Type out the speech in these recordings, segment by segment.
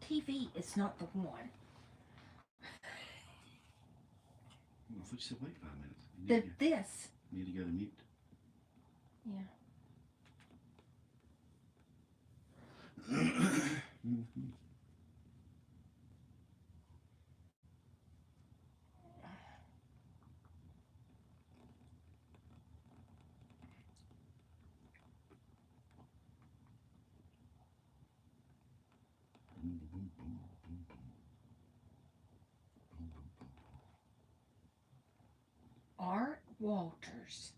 TV is not the one. I thought you said wait 5 minutes. This. You need to go to mute. Yeah. Mm-hmm. Boom, boom, boom, boom, boom. Boom, boom, boom. Art Walters.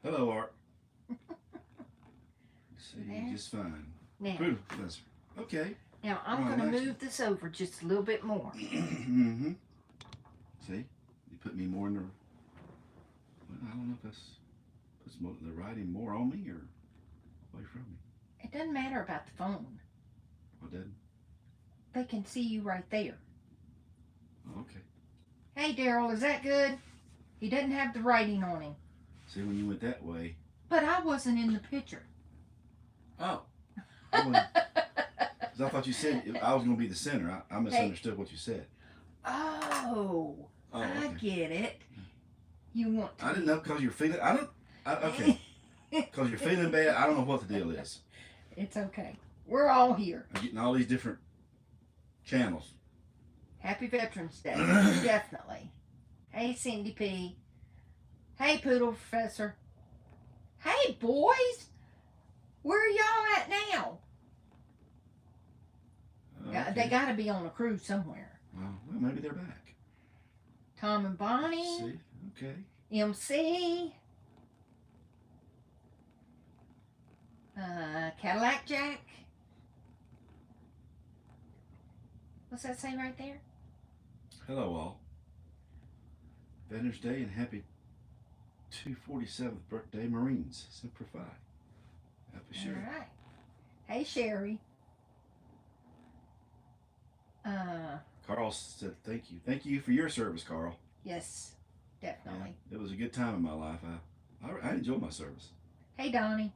Hello, Art. See you just fine. Now, Beautiful, Professor. Okay. now I'm going to move this over just a little bit more. Mm-hmm. See? You put me more in the... Well, I don't know if that's... puts the writing more on me or away from me. It doesn't matter about the phone. What did? They can see you right there. Oh, okay. Hey, Daryl, is that good? He doesn't have the writing on him. See, when you went that way... But I wasn't in the picture. Oh. Because I thought you said I was going to be the center. I misunderstood what you said. Oh, I get it. You want to... I didn't know because you're feeling... okay. Because you're feeling bad. I don't know what the deal is. It's okay. We're all here. I'm getting all these different channels. Happy Veterans Day. Definitely. Hey, Cindy P. Hey, Poodle Professor. Hey, boys. Where are y'all at now? Okay. They got to be on a cruise somewhere. Well, maybe they're back. Tom and Bonnie. See? Okay. MC. Cadillac Jack. What's that say right there? Hello, all. Veterans Day and happy 247th birthday, Marines. Semper Fi. Happy Sherry. All right. Hey, Sherry. Carl said thank you. Thank you for your service, Carl. Yes, definitely. Yeah, it was a good time in my life. I enjoyed my service. Hey, Donnie.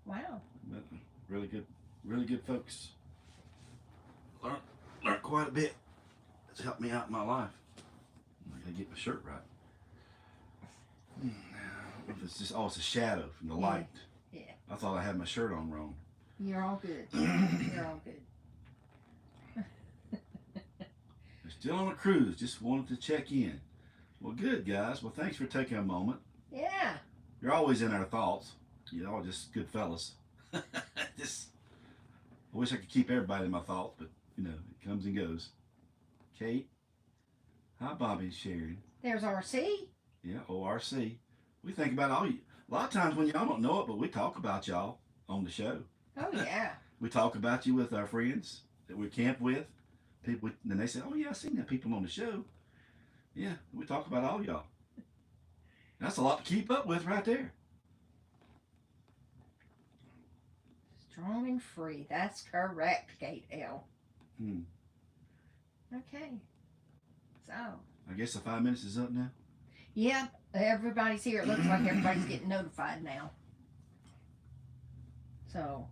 Wow. Met really good folks. Learned quite a bit. It's helped me out in my life. I gotta get my shirt right. If it's just it's a shadow from the light. Yeah. I thought I had my shirt on wrong. You're all good. You're all good. We're still on a cruise. Just wanted to check in. Well, good guys. Well, thanks for taking a moment. Yeah. You're always in our thoughts. You're all just good fellas. I wish I could keep everybody in my thoughts, but you know, it comes and goes. Kate. Hi, Bobby and Sharon. There's RC. Yeah, ORC. We think about all you. A lot of times when y'all don't know it, but we talk about y'all on the show. Oh, yeah. We talk about you with our friends that we camp with. People, and they say, "Oh yeah, I seen that people on the show." Yeah, we talk about all y'all. That's a lot to keep up with right there. Strong and free. That's correct, Kate L. Okay. So. I guess the 5 minutes is up now. Yeah, everybody's here. It looks like everybody's getting notified now. So.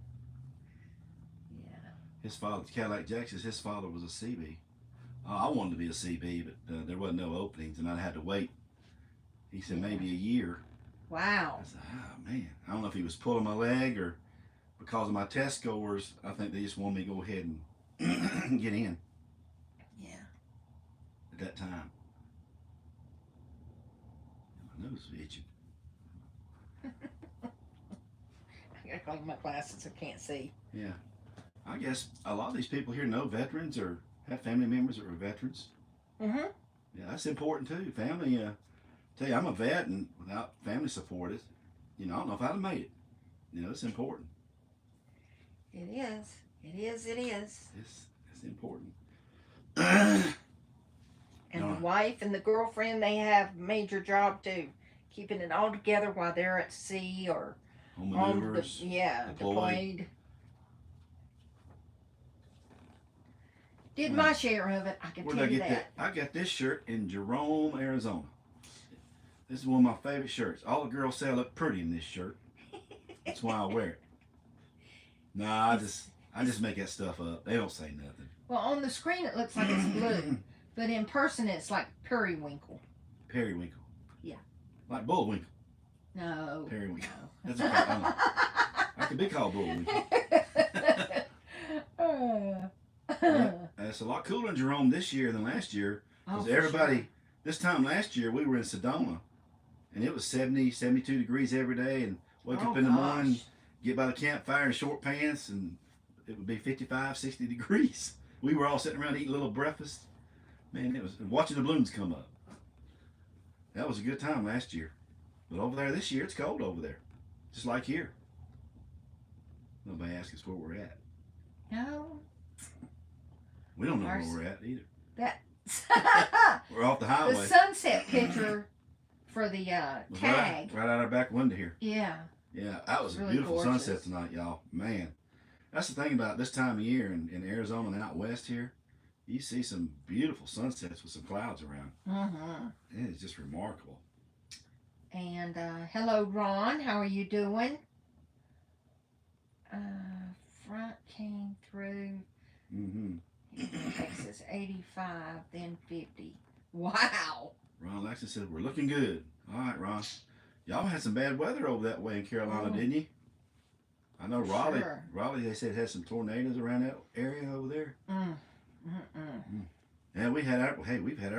Yeah. His father, Cadillac Jackson, his father was a CB. I wanted to be a CB, but there wasn't no openings, and I had to wait. He said maybe a year. Wow. I said, oh man, I don't know if he was pulling my leg or because of my test scores. I think they just wanted me to go ahead and get in. Yeah. At that time. My nose was itching. I gotta clean my glasses. I can't see. Yeah. I guess a lot of these people here know veterans or have family members that were veterans. Mm-hmm. Yeah, that's important too. Family, tell you, I'm a vet, and without family support, I don't know if I'd have made it. It's important. It is. It is. It is. It's important. And the wife and the girlfriend, they have a major job too. Keeping it all together while they're at sea or home maneuvers, deployed. Did my share of it, I can tell you that. I got this shirt in Jerome, Arizona. This is one of my favorite shirts. All the girls say I look pretty in this shirt. That's why I wear it. Nah, I just make that stuff up. They don't say nothing. Well, on the screen it looks like it's blue, but in person it's like periwinkle. Periwinkle. Yeah. Like Bullwinkle. No. Periwinkle. No. That's okay. I could be called Bullwinkle. It's a lot cooler in Jerome this year than last year. Because everybody, sure. this time last year, we were in Sedona. And it was 70, 72 degrees every day. And wake up in the morning, get by the campfire in short pants, and it would be 55, 60 degrees. We were all sitting around eating a little breakfast. Man, it was watching the balloons come up. That was a good time last year. But over there this year, it's cold over there. Just like here. Nobody asks us where we're at. No. We don't know where we're at either. That We're off the highway. the sunset picture for the tag. Right out our back window here. Yeah. Yeah, that was a really beautiful gorgeous. sunset tonight, y'all. Man, that's the thing about this time of year in Arizona and out west here. You see some beautiful sunsets with some clouds around. Mm-hmm. It is just remarkable. And hello, Ron. How are you doing? Front came through. Mm-hmm. Texas 85, then 50. Wow. Ron Laxton said, we're looking good. All right, Ron. Y'all had some bad weather over that way in Carolina, didn't you? I know Raleigh. Sure. Raleigh, they said, had some tornadoes around that area over there. Yeah, we've had our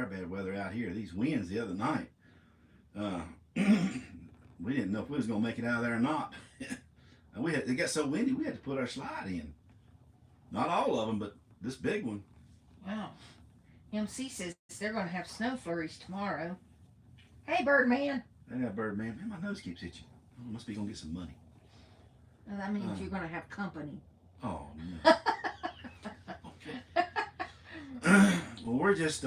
bad weather out here. These winds the other night. We didn't know if we was gonna make it out of there or not. And it got so windy we had to put our slide in. Not all of them, but this big one. Wow. MC says they're going to have snow flurries tomorrow. Hey, Birdman. Yeah, Birdman. Man, my nose keeps itching. I must be gonna get some money. Well, that means you're going to have company. Oh no. Okay. Well, we're just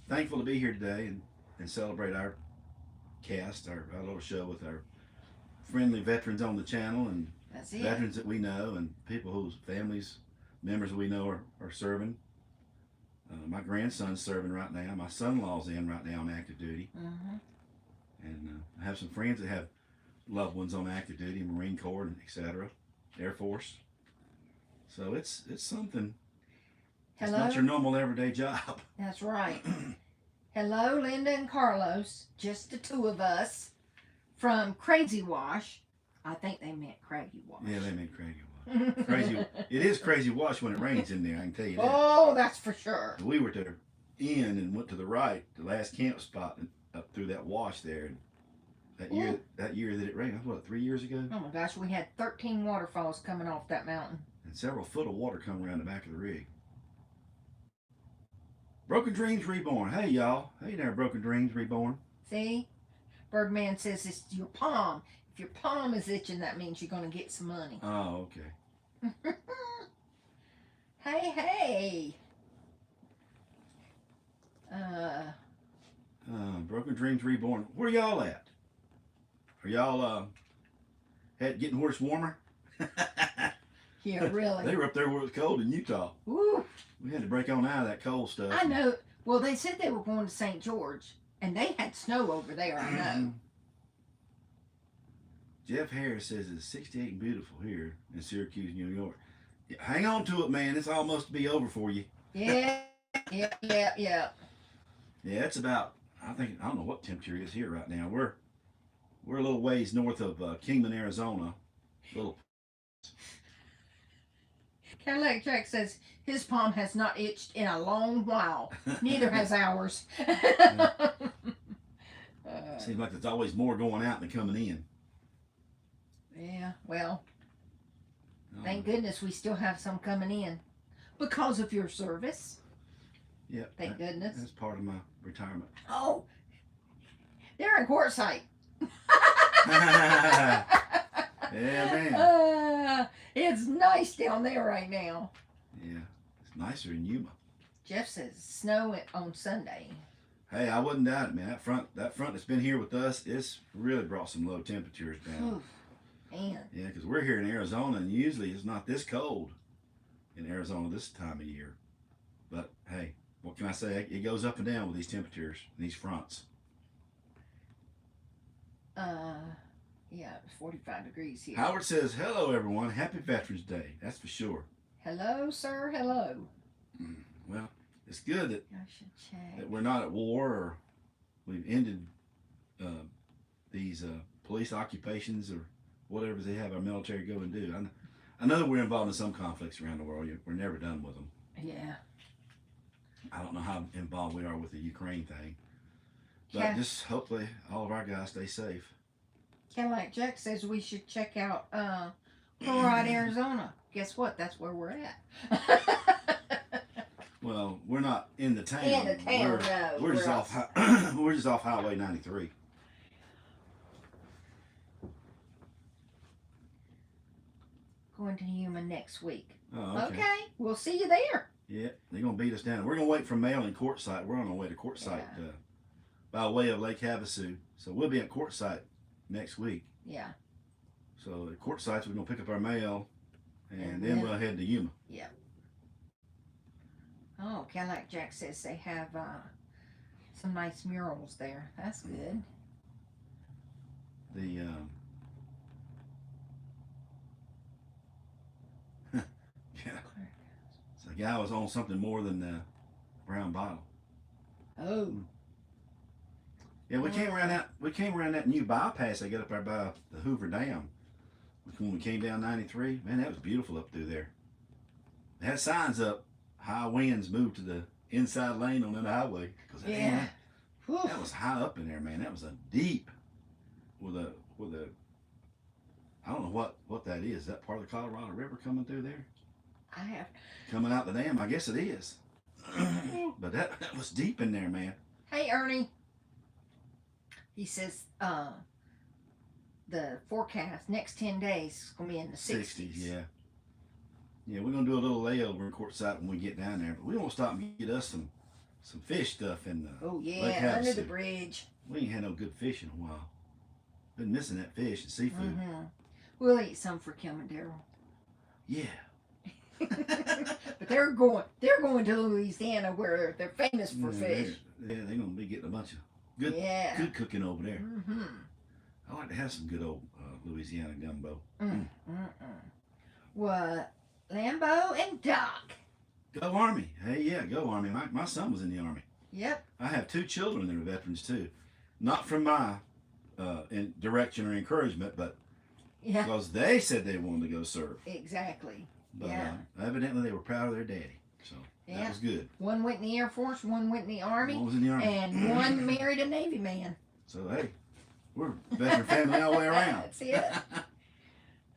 thankful to be here today and celebrate our cast, our little show with our friendly veterans on the channel and That's it. veterans that we know and people whose families, members we know are serving. My grandson's serving right now. My son-in-law's in right now on active duty. Mm-hmm. And I have some friends that have loved ones on active duty, Marine Corps, and etc., Air Force. So it's something. Hello? It's not your normal everyday job. That's right. Hello, Linda and Carlos. Just the two of us from Crazy Wash. I think they meant Craggy Wash. Yeah, they meant Craggy Wash. Crazy. It is Crazy Wash when it rains in there, I can tell you that. Oh, that's for sure. We were to the end and went to the right, the last camp spot, and up through that wash there. And that year that it rained, that was what, 3 years ago? Oh my gosh, we had 13 waterfalls coming off that mountain. And several foot of water come around the back of the rig. Broken Dreams Reborn. Hey, y'all. Hey there, Broken Dreams Reborn. See? Birdman says it's your palm. If your palm is itching, that means you're going to get some money. Oh, okay. Hey. Broken Dreams Reborn. Where y'all at? Are y'all getting where it's warmer? Yeah, really. They were up there where it was cold in Utah. Woo. We had to break on out of that cold stuff. I know. Well, they said they were going to St. George, and they had snow over there, I know. Jeff Harris says it's 68 and beautiful here in Syracuse, New York. Yeah, hang on to it, man. It's almost to be over for you. Yeah. Yeah, it's about, I don't know what temperature it is here right now. We're a little ways north of Kingman, Arizona. Cadillac Jack says his palm has not itched in a long while. Neither has ours. Seems like there's always more going out than coming in. Yeah, well, thank goodness we still have some coming in. Because of your service. Yeah. Thank goodness. That's part of my retirement. Oh, they're in Quartzsite. Yeah, man. It's nice down there right now. Yeah, it's nicer in Yuma. Jeff says snow on Sunday. Hey, I wouldn't doubt it, man. That front that's been here with us, it's really brought some low temperatures down. Oof, man. Yeah, because we're here in Arizona, and usually it's not this cold in Arizona this time of year. But hey, what can I say? It goes up and down with these temperatures, these fronts. Yeah, it was 45 degrees here. Howard says, hello, everyone. Happy Veterans Day. That's for sure. Hello, sir. Hello. Well, it's good that, I should check. that we're not at war or we've ended these police occupations or whatever they have our military go and do. I know that we're involved in some conflicts around the world. We're never done with them. Yeah. I don't know how involved we are with the Ukraine thing. But Yeah. just hopefully all of our guys stay safe. Cadillac Jack says we should check out Florida, Arizona. Guess what? That's where we're at. Well, we're not in the town. In the town, no. We're just off. We're just off Highway 93. Going to Yuma next week. Oh, Okay. We'll see you there. Yeah, they're gonna beat us down. We're gonna wait for mail in Quartzsite. We're on our way to Quartzsite by way of Lake Havasu. So we'll be at Quartzsite next week. Yeah. So at Quartzsite, we're gonna pick up our mail, and then we'll head to Yuma. Yeah. Oh, Cadillac Jack says they have some nice murals there. That's good. The yeah, so the guy was on something more than the brown bottle. Oh. Yeah, we came around that. We came around that new bypass they got up there by the Hoover Dam. When we came down 93, man, that was beautiful up through there. They had signs up: high winds move to the inside lane on the highway. Yeah. That was high up in there, man. That was a deep with a. I don't know what that is. Is that part of the Colorado River coming through there? I have. Coming out the dam, I guess it is. But that was deep in there, man. Hey, Ernie. He says the forecast next 10 days is going to be in the 60s. Yeah. Yeah, we're going to do a little layover in Quartzsite when we get down there. But we want to stop and get us some fish stuff in the Oh, Lake yeah, under Havasu. the bridge. We ain't had no good fish in a while. Been missing that fish and seafood. Mm-hmm. We'll eat some for Kilimanjaro. Yeah. But they're going to Louisiana where they're famous for fish. They're going to be getting a bunch of good cooking over there. Mm-hmm. I like to have some good old Louisiana gumbo. What? Lambo and Doc. Go Army. Hey, yeah, go Army. My son was in the Army. Yep. I have 2 children that are veterans too. Not from my direction or encouragement, but Yeah. because they said they wanted to go serve. Exactly. But Yeah. Evidently they were proud of their daddy. So that was good. One went in the Air Force, one went in the Army, One was in the Army. and one married a Navy man. So hey, we're a veteran family all the way around. That's it.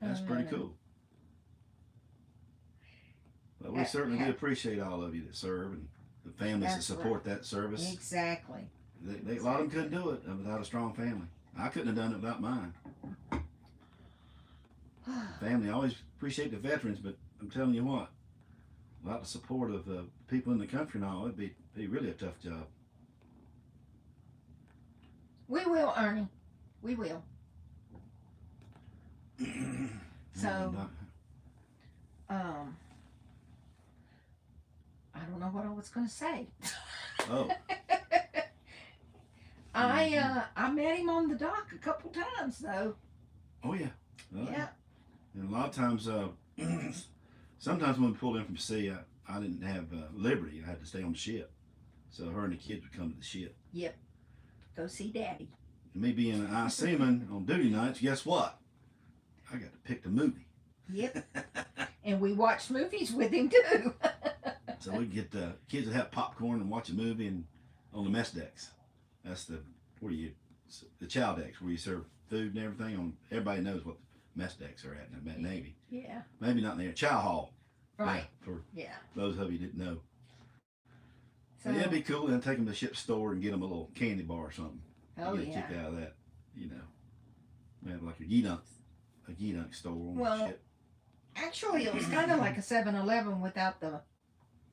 That's pretty cool. But we certainly do appreciate all of you that serve and the families that support that service. Exactly. A lot of them couldn't do it without a strong family. I couldn't have done it without mine. Family, I always appreciate the veterans, but I'm telling you what, without the support of people in the country and all, it'd be really a tough job. We will, Ernie. We will. So, I don't know what I was going to say. Oh. I met him on the dock a couple times though. Oh yeah. Yeah. And a lot of times, sometimes when we pulled in from sea, I didn't have liberty. I had to stay on the ship. So her and the kids would come to the ship. Yep. Go see Daddy. And me being an eye seaman on duty nights, guess what? I got to pick the movie. Yep. And we watched movies with him too. So we get the kids would have popcorn and watch a movie and on the mess decks. That's the chow decks where you serve food and everything. Everybody knows what the mess decks are at in the Navy. Yeah. Maybe not in there. Chow hall. Right. For Yeah. those of you that didn't know. So, yeah, it'd be cool. Then take them to the ship store and get them a little candy bar or something. Oh get a kick out of that. You know, we have like a Gedunk store on the ship. Actually, it was kind of like a 7-Eleven without the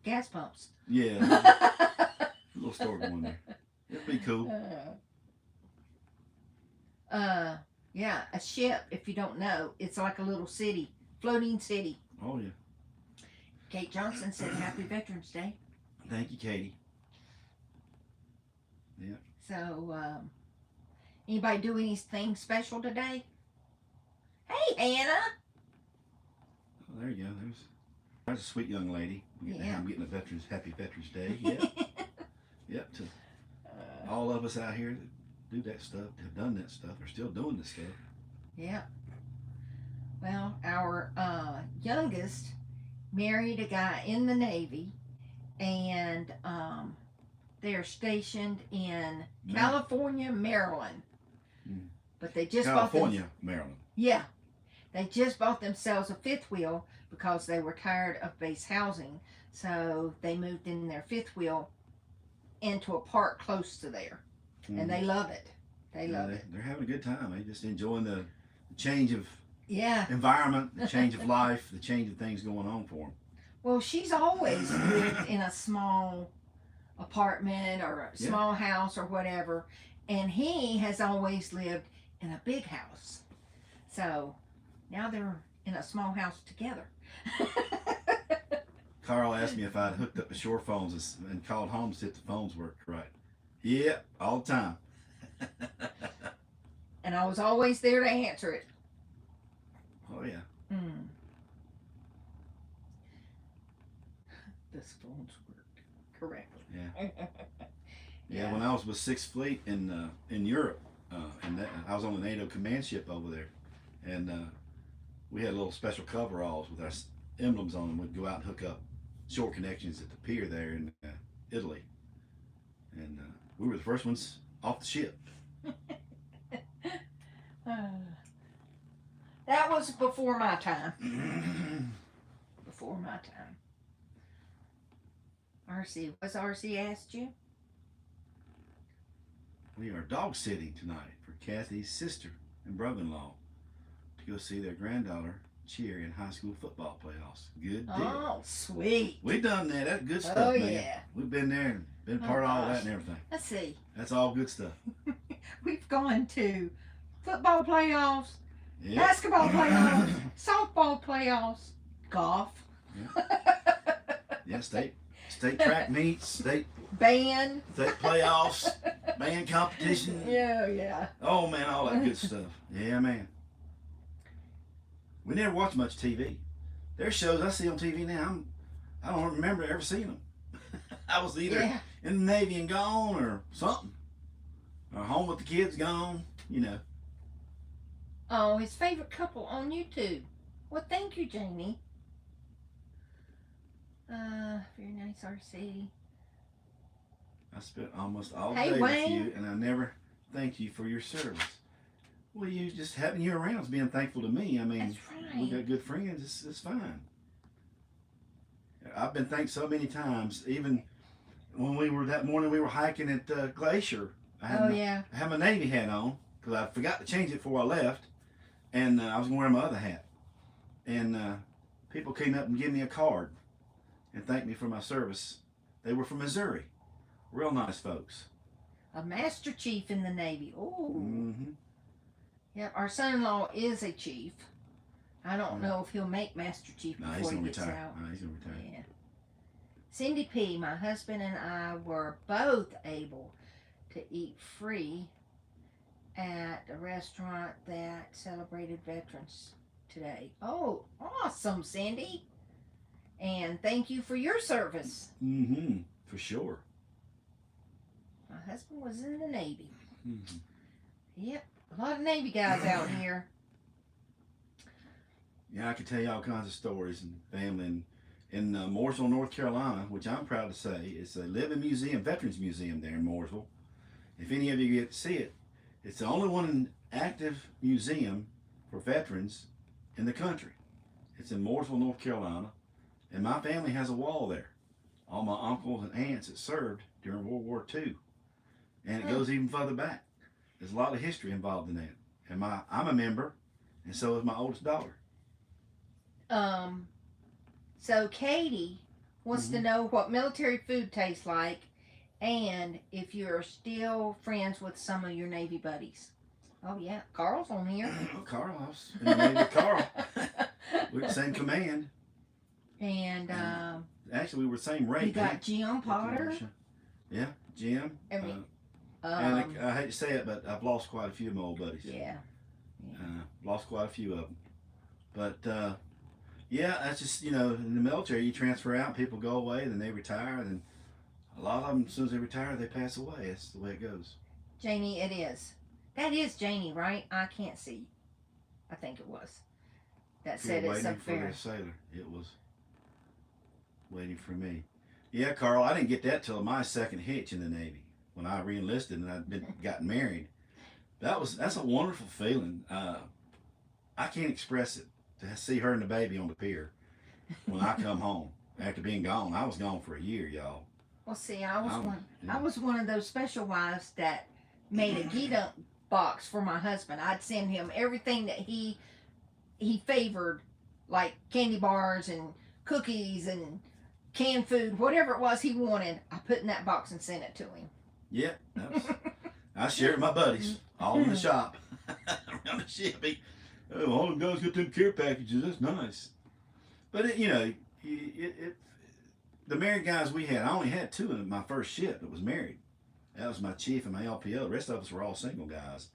gas pumps. Yeah, a little store going there. It'd be cool. Yeah, a ship. If you don't know, it's like a little city, floating city. Oh yeah. Kate Johnson said, "Happy Veterans Day." Thank you, Katie. Yeah. So, anybody do anything special today? Hey, Hannah. Oh, there you go. There's a sweet young lady. Yeah. I'm getting a happy Veterans Day. Yep. Yep. To all of us out here that do that stuff, have done that stuff, are still doing this stuff. Yeah. Well, our youngest married a guy in the Navy, and they're stationed in California, Maryland. But they just Maryland. Yeah. They just bought themselves a fifth wheel because they were tired of base housing. So they moved in their fifth wheel into a park close to there. And they love it. They love it. They're having a good time. They're just enjoying the change of Yeah. environment, the change of life, the change of things going on for them. Well, she's always lived in a small apartment or a small house or whatever. And he has always lived in a big house. So now they're in a small house together. Carl asked me if I'd hooked up the shore phones and called home to see if the phones worked right. Yeah, all the time. And I was always there to answer it. Oh, yeah. This phone's worked correctly. Yeah. Yeah, when I was with Sixth Fleet in Europe, I was on the NATO command ship over there, and we had little special coveralls with our emblems on them. We'd go out and hook up shore connections at the pier there in Italy, and we were the first ones off the ship. That was before my time. Before my time. RC, what's RC asked you? We are dog sitting tonight for Kathy's sister and brother-in-law to go see their granddaughter cheer in high school football playoffs. Good deal. Oh, sweet. We done that. That's good stuff, Oh, man. yeah. We've been there and been part of all that and everything. Let's see. That's all good stuff. We've gone to football playoffs, Yep. basketball playoffs, softball playoffs, golf. Yeah, state track meets, state Band. playoffs, band competition. Yeah. Oh man, all that good stuff. Yeah, man. We never watch much TV. There's shows I see on TV now. I don't remember ever seeing them. I was either in the Navy and gone or something, or home with the kids gone. You know. Oh, his favorite couple on YouTube. Well, thank you, Jamie. Very nice, RC. I spent almost all Hey, day Wayne. with you, and I never thanked you for your service. Well, you just having you around is being thankful to me. I mean, That's right. we got good friends. It's fine. I've been thanked so many times. Even when that morning we were hiking at Glacier. I had my Navy hat on because I forgot to change it before I left, and I was going to wear my other hat. And people came up and gave me a card and thanked me for my service. They were from Missouri. Real nice folks. A Master Chief in the Navy. Oh. Mm-hmm. Yep, our son-in-law is a chief. I don't know if he'll make Master Chief before he gets out. No, he's going to retire. Yeah. Cindy P., my husband and I were both able to eat free at a restaurant that celebrated veterans today. Oh, awesome, Cindy. And thank you for your service. Mm-hmm. For sure. My husband was in the Navy. Mm-hmm. Yep, a lot of Navy guys out here. Yeah, I could tell you all kinds of stories and family. In Mooresville, North Carolina, which I'm proud to say, it's a living museum, veterans museum there in Mooresville. If any of you get to see it, it's the only one active museum for veterans in the country. It's in Mooresville, North Carolina, and my family has a wall there. All my uncles and aunts that served during World War II, and it goes even further back. There's a lot of history involved in that, and I'm a member, and so is my oldest daughter. So Katie wants to know what military food tastes like and if you're still friends with some of your Navy buddies. Oh, yeah. Carl's on here. Oh, Carl, I was in the Navy with Carl. We were the same command. And actually, we were the same rate. you got Jim Potter. Yeah, Jim. And and I hate to say it, but I've lost quite a few of my old buddies. Yeah. Lost quite a few of them. But yeah, that's just in the military you transfer out, people go away, then they retire, and a lot of them as soon as they retire they pass away. That's the way it goes. Janie, it is. That is Janie, right? I can't see. I think it was. That If you're said it's waiting up for there. the sailor, it was waiting for me. Yeah, Carl, I didn't get that till my second hitch in the Navy when I reenlisted and I'd been gotten married. That's a wonderful feeling. I can't express it to see her and the baby on the pier when I come home after being gone. I was gone for a year, y'all. Well, see, I was one. Yeah. I was one of those special wives that made a get up box for my husband. I'd send him everything that he favored, like candy bars and cookies and canned food, whatever it was he wanted. I put in that box and sent it to him. Yeah, I shared with my buddies all in the shop around the ship. Oh, all them guys got them care packages. That's nice. But the married guys we had, I only had two in my first ship that was married. That was my chief and my LPO. The rest of us were all single guys.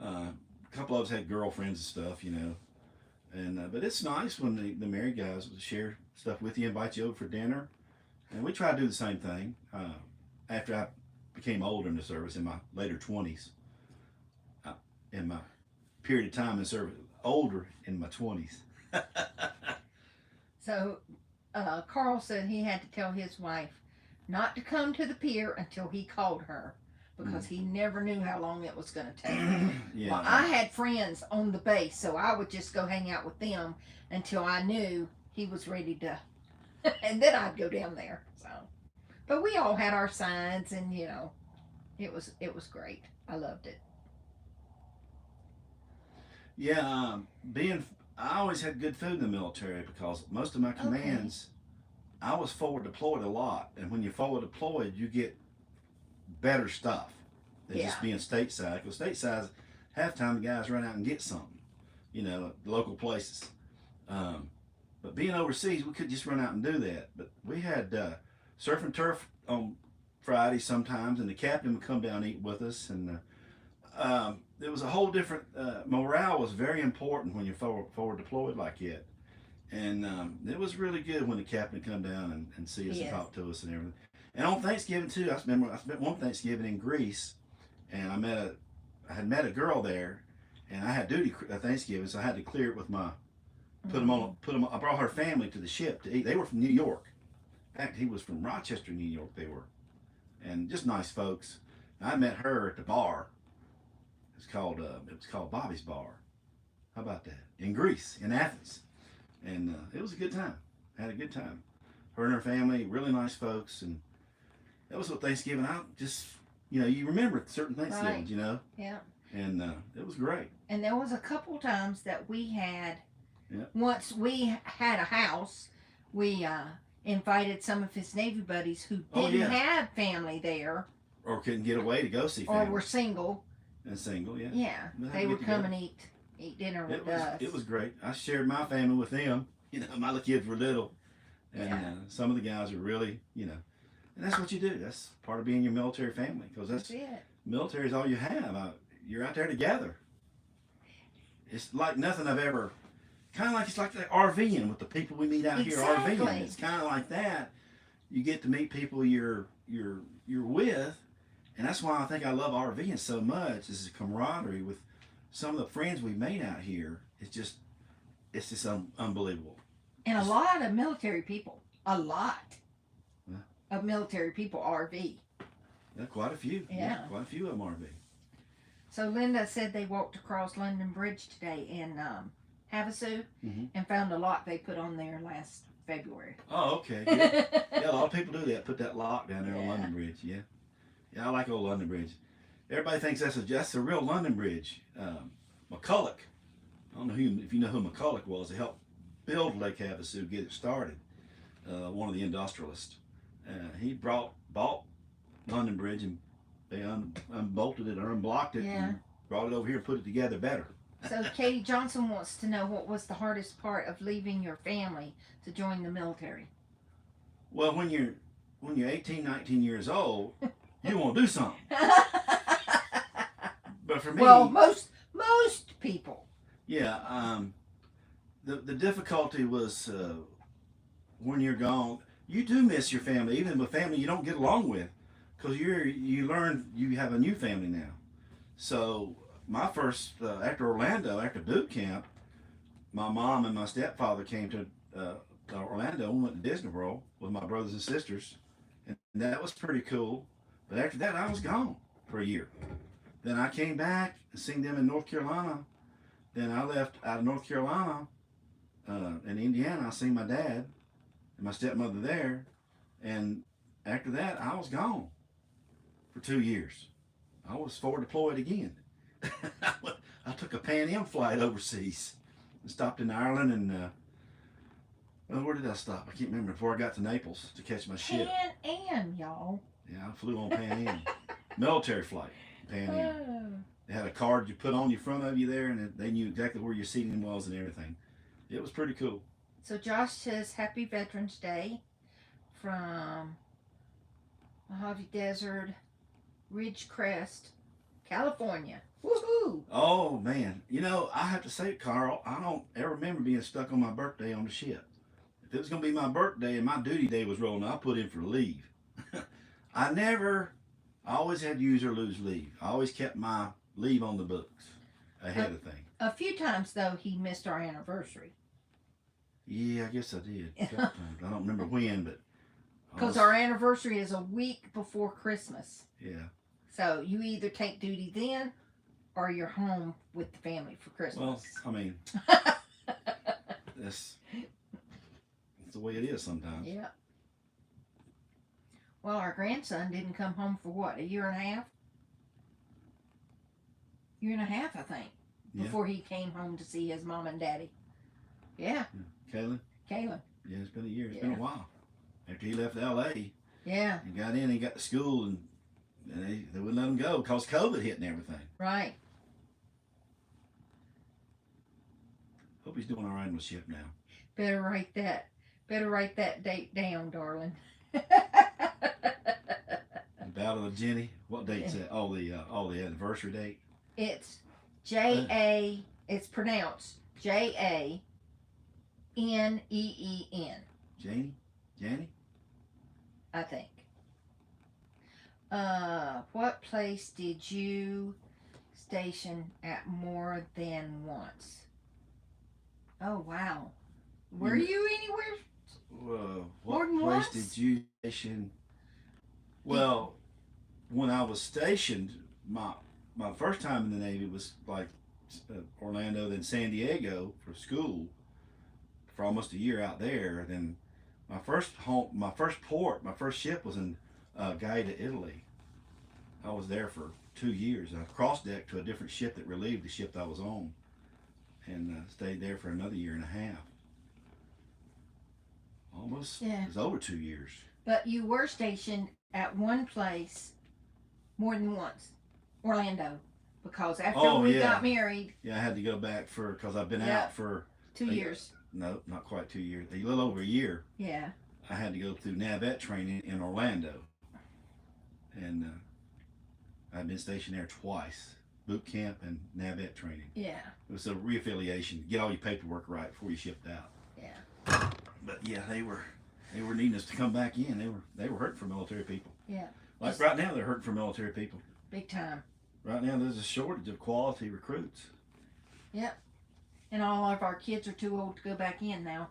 A couple of us had girlfriends and stuff, And but it's nice when the married guys share stuff with you, invite you over for dinner, and we try to do the same thing. After I became older in the service, in my later 20s, in my period of time in service, older in my 20s. So, Carl said he had to tell his wife not to come to the pier until he called her because he never knew how long it was going to take. Yeah. Well, I had friends on the base, so I would just go hang out with them until I knew he was ready to, and then I'd go down there. So, but we all had our signs, and it was great. I loved it. Yeah, I always had good food in the military because most of my commands, I was forward deployed a lot, and when you're forward deployed, you get better stuff than just being stateside. Because stateside, half the time the guys run out and get something, at the local places. But being overseas, we could just run out and do that. But we had surf and turf on Friday sometimes, and the captain would come down and eat with us, and it was a whole different morale was very important when you're forward deployed like that. And it was really good when the captain would come down and see us and talk to us and everything. And on Thanksgiving too, I spent one Thanksgiving in Greece, and I had met a girl there, and I had duty Thanksgiving, so I had to clear it with my put them on. I brought her family to the ship to eat. They were from New York. In fact, he was from Rochester, New York. They were, and just nice folks. I met her at the bar. It was called Bobby's Bar. How about that? In Greece, in Athens, and it was a good time. I had a good time. Her and her family, really nice folks, and that was what Thanksgiving. I just, you remember certain Thanksgivings, Yeah. And it was great. And there was a couple times that we had. Yeah. Once we had a house, we invited some of his Navy buddies who didn't have family there, or couldn't get away to go see family, or were single. And single, yeah. Yeah, they would come and eat dinner with us. It was great. I shared my family with them. My little kids were little, and some of the guys are really, and that's what you do. That's part of being your military family, because that's it. Military is all you have. You're out there together. It's like nothing I've ever. Kind of like it's like the RVing with the people we meet out here RVing. It's kind of like that. You get to meet people you're with, and that's why I think I love RVing so much. Is the camaraderie with some of the friends we've made out here. It's just unbelievable. And a lot of military people, of military people RV. Yeah, quite a few. Yeah, quite a few of them RV. So Linda said they walked across London Bridge today in Havasu and found a lock they put on there last February. Oh, okay. Yeah, a lot of people do that. Put that lock down there on London Bridge. Yeah, I like old London Bridge. Everybody thinks that's a real London Bridge. McCulloch. I don't know if you know who McCulloch was. They helped build Lake Havasu, get it started. One of the industrialists. He bought London Bridge, and they unbolted it or unblocked it and brought it over here and put it together better. So Katie Johnson wants to know, what was the hardest part of leaving your family to join the military? Well, when you're 18, 19 years old, you want to do something. But for me, well, most people. Yeah, the difficulty was when you're gone. You do miss your family, even with family you don't get along with, because you learn you have a new family now. So my first after Orlando, after boot camp, my mom and my stepfather came to Orlando and went to Disney World with my brothers and sisters, and that was pretty cool. But after that, I was gone for a year. Then I came back and seen them in North Carolina. Then I left out of North Carolina in Indiana. I seen my dad and my stepmother there, and after that, I was gone for 2 years. I was forward deployed again. I took a Pan Am flight overseas and stopped in Ireland and well, where did I stop? I can't remember. Before I got to Naples to catch my ship. Pan Am, y'all. Yeah, I flew on Pan Am. Military flight, Pan Am. Oh. They had a card you put on in front of you there, and they knew exactly where your seating was and everything. It was pretty cool. So Josh says Happy Veterans Day from Mojave Desert, Ridgecrest, California. Woohoo! Oh man, you know I have to say, Carl, I don't ever remember being stuck on my birthday on the ship. If it was gonna be my birthday and my duty day was rolling, I put in for leave. I always had use or lose leave. I always kept my leave on the books ahead of things. A few times though he missed our anniversary. Yeah, I guess I did. A couple times. I don't remember when, but Because our anniversary is a week before Christmas. Yeah. So you either take duty then or you're home with the family for Christmas. Well, I mean, that's the way it is sometimes. Yeah. Well, our grandson didn't come home for what, a year and a half? Year and a half, I think, before he came home to see his mom and daddy. Yeah. Kaylin? Kaylin. Yeah, it's been a year. It's been a while. After he left L.A., yeah, he got in, he got to school, and they wouldn't let him go because COVID hit and everything. Right. Hope he's doing all right on the ship now. Better write that date down, darling. The Battle of Jenny. What date's that? Oh, the anniversary date. It's J-A. It's pronounced J-A-N-E-E-N. Janie? I think. What place did you station at more than once? Oh wow. Were you anywhere? What place once? did you station? Well, when I was stationed, my first time in the Navy was like Orlando, then San Diego for school for almost a year out there. Then my first ship was in Gaeta, Italy. I was there for 2 years. I cross decked to a different ship that relieved the ship I was on, and stayed there for another year and a half. Almost, yeah. It was over 2 years. But you were stationed at one place more than once, Orlando, because after we got married. Yeah, I had to go back because I've been out for 2 years. No, not quite 2 years. A little over a year. Yeah. I had to go through NAVET training in Orlando, and I've been stationed there twice, boot camp and NAVET training. Yeah. It was a reaffiliation, get all your paperwork right before you shipped out. Yeah. But yeah, they were needing us to come back in. They were hurting for military people. Yeah. Like right now, they're hurting for military people. Big time. Right now, there's a shortage of quality recruits. Yep. And all of our kids are too old to go back in now.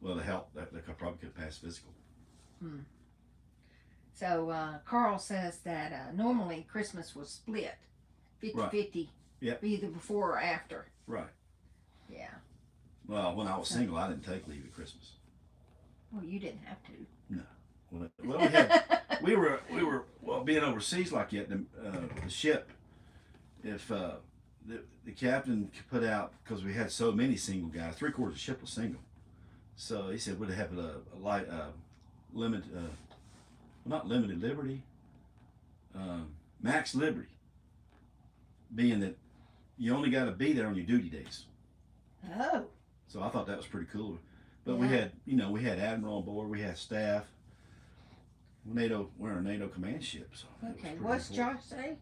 Well, the help, they probably could pass physical. So Carl says that normally Christmas was split 50-50, Yep. either before or after. Right. Yeah. Well, when I was single, I didn't take leave at Christmas. Well, you didn't have to. No. Well, we were being overseas like that. The ship, if the captain could put out, because we had so many single guys, 3/4 of the ship was single. So he said we'd have not limited liberty, max liberty, being that you only got to be there on your duty days. Oh. So I thought that was pretty cool. But we had admiral on board, we had staff. We're a NATO command ship. So okay, what's Josh say?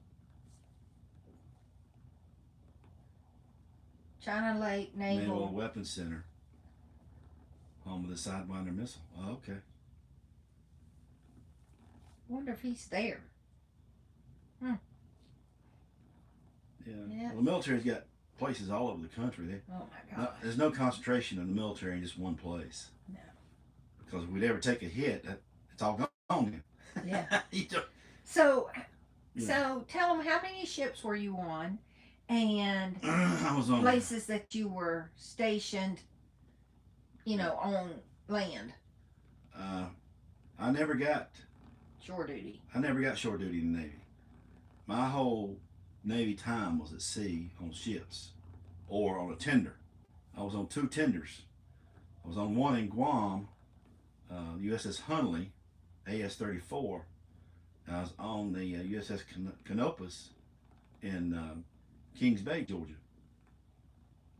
China Lake Naval Weapons Center, home of the Sidewinder missile. Oh, okay. Wonder if he's there. Yeah. Yeah. Well, the military's got places all over the country. Oh my God. There's no concentration of the military in just one place. No. Because if we'd ever take a hit, it's all gone. Yeah. You don't- So, Yeah. so tell them how many ships were you on, and I was on places that you were stationed, on land, I never got shore duty. shore duty in the Navy. My whole Navy time was at sea on ships or on a tender. I was on 2 tenders. I was on one in Guam, USS Hunley, AS-34. And I was on the USS Canopus in Kings Bay, Georgia.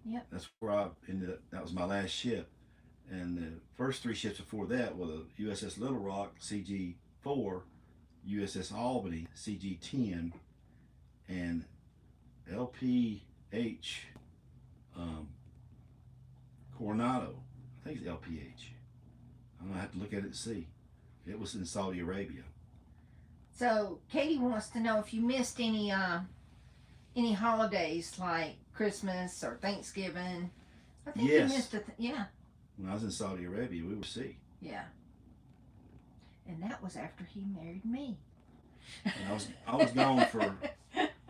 Yep. That's where I ended up. That was my last ship. And the first 3 ships before that were the USS Little Rock, CG-4, USS Albany, CG-10, and LPH Coronado. I think it's LPH. I'm gonna have to look at it and see. It was in Saudi Arabia. So Katie wants to know if you missed any holidays like Christmas or Thanksgiving. I think Yes. you missed it. Yeah. When I was in Saudi Arabia, we were at sea. Yeah. And that was after he married me. And I was gone for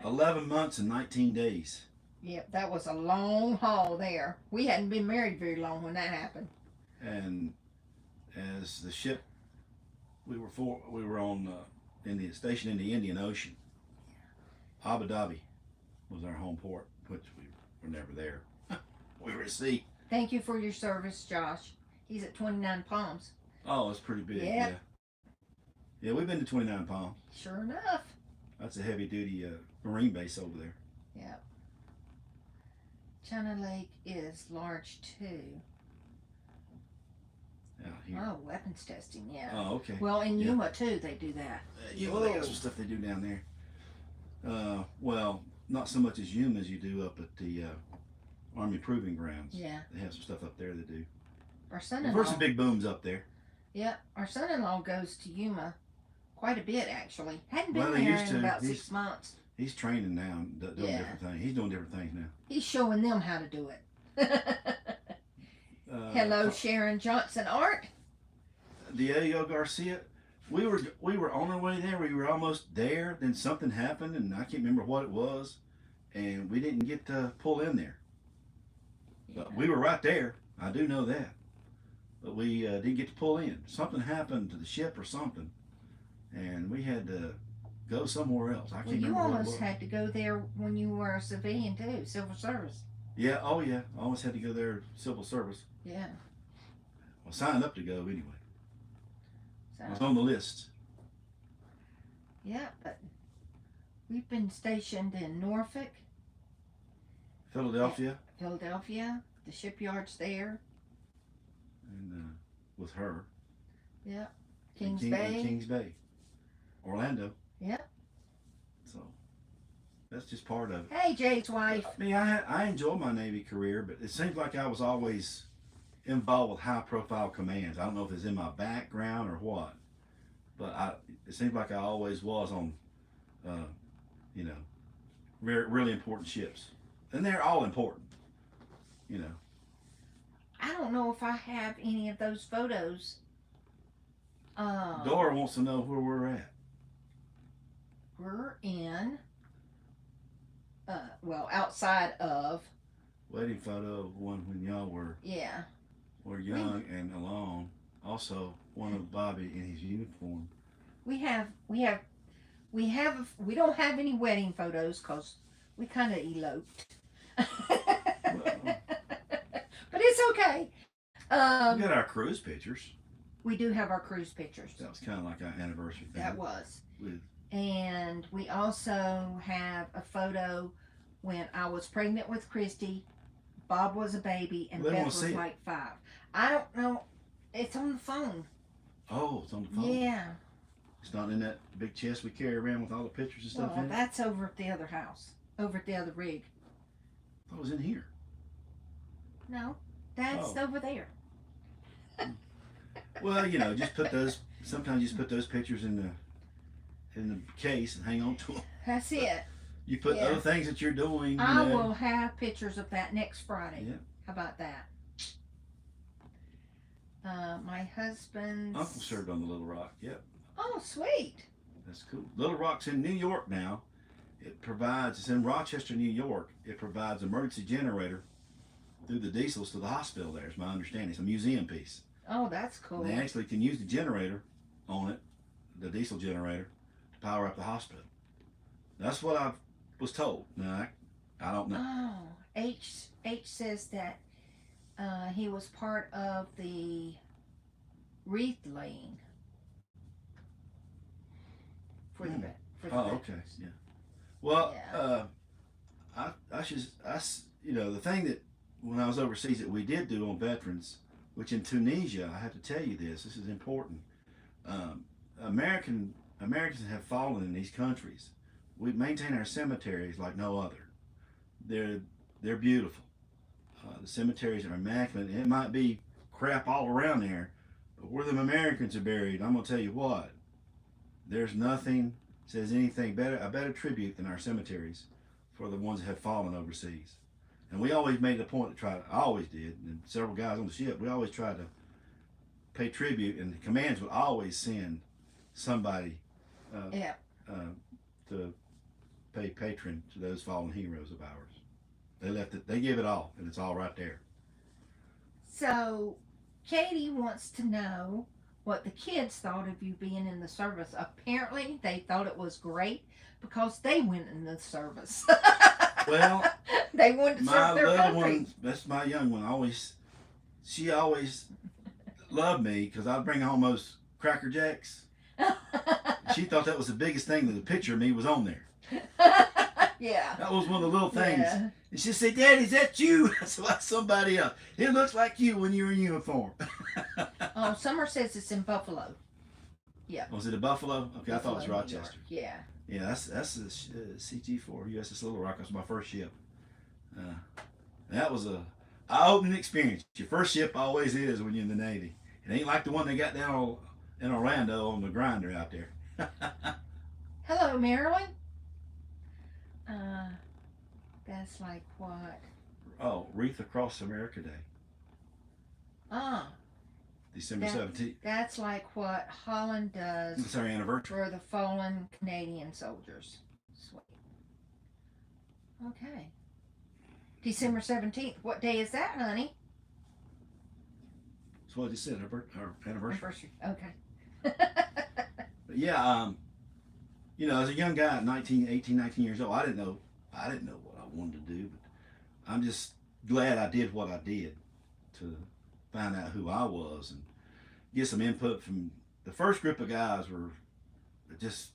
11 months and 19 days. Yep, that was a long haul there. We hadn't been married very long when that happened. And as the ship we were on stationed in the Indian Ocean. Abu Dhabi was our home port, which we were never there. We were at sea. Thank you for your service, Josh. He's at 29 Palms. Oh, it's pretty big. Yep. Yeah. Yeah, we've been to 29 Palms. Sure enough. That's a heavy duty Marine base over there. Yep. China Lake is large too. Yeah, here. Oh, weapons testing, yeah. Oh, okay. Well, in Yeah. Yuma too, they do that. Yuma, they got some stuff they do down there. Well, not so much as Yuma as you do up at the Army Proving Grounds. Yeah. They have some stuff up there that do. Our We've son-in-law. heard some big booms up there. Yeah, our son-in-law goes to Yuma quite a bit actually. Hadn't been Well, they there used in to. about He's- 6 months. He's training now and doing Yeah. different things. He's doing different things now. He's showing them how to do it. Hello, Sharon Johnson Art. Diego Garcia. We were on our way there. We were almost there. Then something happened, and I can't remember what it was, and we didn't get to pull in there. But we were right there. I do know that. But we didn't get to pull in. Something happened to the ship or something, and we had to go somewhere else. I can't Well, you remember what it almost was. had to go there when you were a civilian too, civil service. Yeah. Oh yeah. I almost had to go there. Civil service. Yeah. Well, signed up to go anyway. So, I was on the list. yeah, but we've been stationed in Norfolk, Philadelphia, Philadelphia, the shipyards there. and with her. Yeah. and Kings Bay. and Kings Bay. Orlando. Yeah. So that's just part of it. Hey, Jay's wife. I mean, I enjoyed my Navy career, but it seems like I was always involved with high-profile commands. I don't know if it's in my background or what, but it seems like I always was on, really important ships, and they're all important, I don't know if I have any of those photos. Dora wants to know where we're at. We're in, outside of, Wedding photo of one when y'all were young and alone. Also, one of Bobby in his uniform. we don't have any wedding photos because we kind of eloped. But it's okay. We got our cruise pictures. We do have our cruise pictures. That was kind of like our anniversary thing. That was. With And we also have a photo when I was pregnant with Christy, Bob was a baby, and Well, they Beth wanna was see it. like 5. I don't know. It's on the phone. oh, it's on the phone. Yeah. It's not in that big chest we carry around with all the pictures and stuff Well, in it. that's over at the other house, over at the other rig. I thought it was in here. No, that's over there. Well, just put those. Sometimes you just put those pictures in the case and hang on to them. That's it. You put other things that you're doing. I will have pictures of that next Friday. Yeah. How about that? My husband's Uncle served on the Little Rock. Yep. Oh, sweet. That's cool. Little Rock's in New York now. It's in Rochester, New York. It provides emergency generator through the diesels to the hospital there, is my understanding. It's a museum piece. Oh, that's cool. And they actually can use the generator on it, the diesel generator, to power up the hospital. That's what I was told. Now, I don't know. Oh, H says that he was part of the wreath laying for the okay, yeah. Well, the thing that when I was overseas that we did do on veterans, which in Tunisia, I have to tell you this is important. Americans have fallen in these countries. We maintain our cemeteries like no other. They're beautiful. The cemeteries are immaculate. It might be crap all around there, but where the Americans are buried, I'm gonna tell you what. There's nothing says anything better, a better tribute than our cemeteries for the ones that have fallen overseas. And we always made it a point to I always did, and several guys on the ship, we always tried to pay tribute, and the commands would always send somebody to pay patron to those fallen heroes of ours. They give it all, and it's all right there. So, Katie wants to know what the kids thought of you being in the service. Apparently, they thought it was great because they went in the service. Well, they wanted to serve their country. One, that's my young one. She always loved me because I'd bring home those Cracker Jacks. She thought that was the biggest thing, that the picture of me was on there. Yeah. That was one of the little things. Yeah. And she'd say, "Daddy, is that you?" It's like somebody else. It looks like you when you're in uniform. Oh, Summer says it's in Buffalo. Yeah. Was it a Buffalo? Okay, Buffalo, I thought it was Rochester. Yeah. Yeah, that's the CG4 USS Little Rock. That was my first ship. That was a eye-opening experience. Your first ship always is when you're in the Navy. It ain't like the one they got down in Orlando on the grinder out there. Hello, Marilyn. That's like what? Oh, Wreath Across America Day. December 17th. That's like what Holland does. It's our anniversary. For the fallen Canadian soldiers. Sweet. Okay. December 17th. What day is that, honey? That's what you said, our anniversary. Okay. But yeah, as a young guy at 19 years old, I didn't know what I wanted to do, but I'm just glad I did what I did to find out who I was and get some input from the first group of guys. Were just,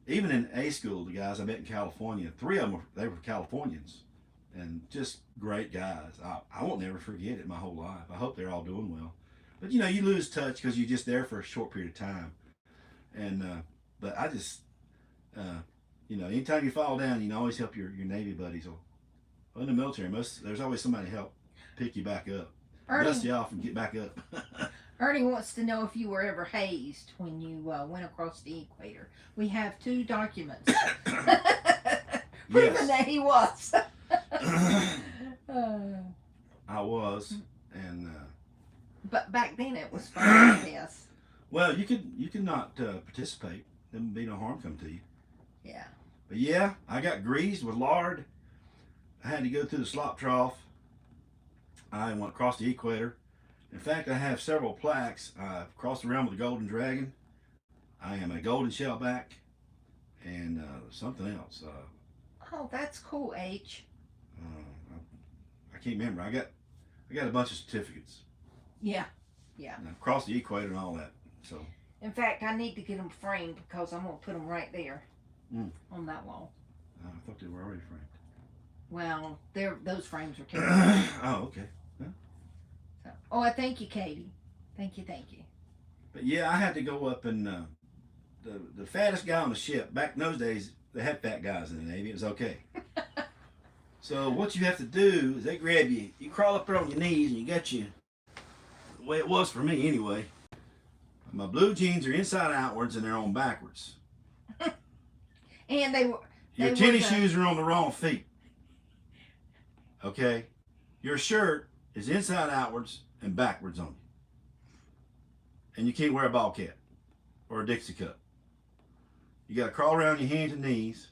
even in A school, the guys I met in California, 3 of them they were Californians and just great guys. I won't never forget it my whole life. I hope they're all doing well. But you lose touch because you're just there for a short period of time. And but I just anytime you fall down, you can always help your Navy buddies. Well, in the military, there's always somebody to help pick you back up, dust you off, and get back up. Ernie wants to know if you were ever hazed when you went across the equator. We have 2 documents proving that he was. I was, and but back then it was fun. Yes. Well, you could not participate. There would be no harm come to you. Yeah. But yeah, I got greased with lard. I had to go through the slop trough. I went across the equator. In fact, I have several plaques. I've crossed the realm with the golden dragon. I am a golden shellback, and something else. Oh, that's cool, H. I can't remember. I got a bunch of certificates. Yeah. Yeah. And I've crossed the equator and all that. So. In fact, I need to get them framed because I'm gonna put them right there on that wall. I thought they were already framed. Well, those frames are kept. Oh, okay. Huh? So, I thank you, Katie. Thank you. But yeah, I had to go up and the fattest guy on the ship. Back in those days, they had fat guys in the Navy. It was okay. So what you have to do is they grab you. You crawl up there on your knees, and you got you. The way it was for me, anyway. My blue jeans are inside outwards, and they're on backwards. And they were. Your tennis shoes are on the wrong feet. Okay? Your shirt is inside outwards and backwards on you. And you can't wear a ball cap or a Dixie cup. You got to crawl around your hands and knees.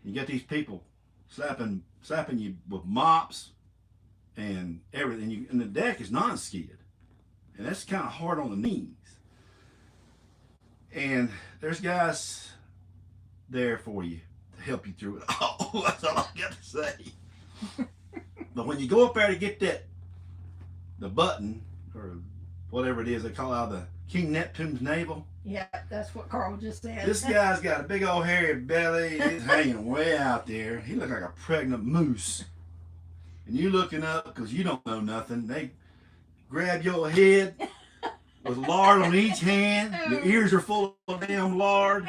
You got these people slapping you with mops and everything. And the deck is non-skid. And that's kind of hard on the knees. And there's guys there for you to help you through it all. That's all I got to say. But when you go up there to get the button, or whatever it is they call out the King Neptune's navel. Yeah, that's what Carl just said. This guy's got a big old hairy belly. He's hanging way out there. He looks like a pregnant moose. And you looking up because you don't know nothing. They grab your head with lard on each hand. Your ears are full of damn lard.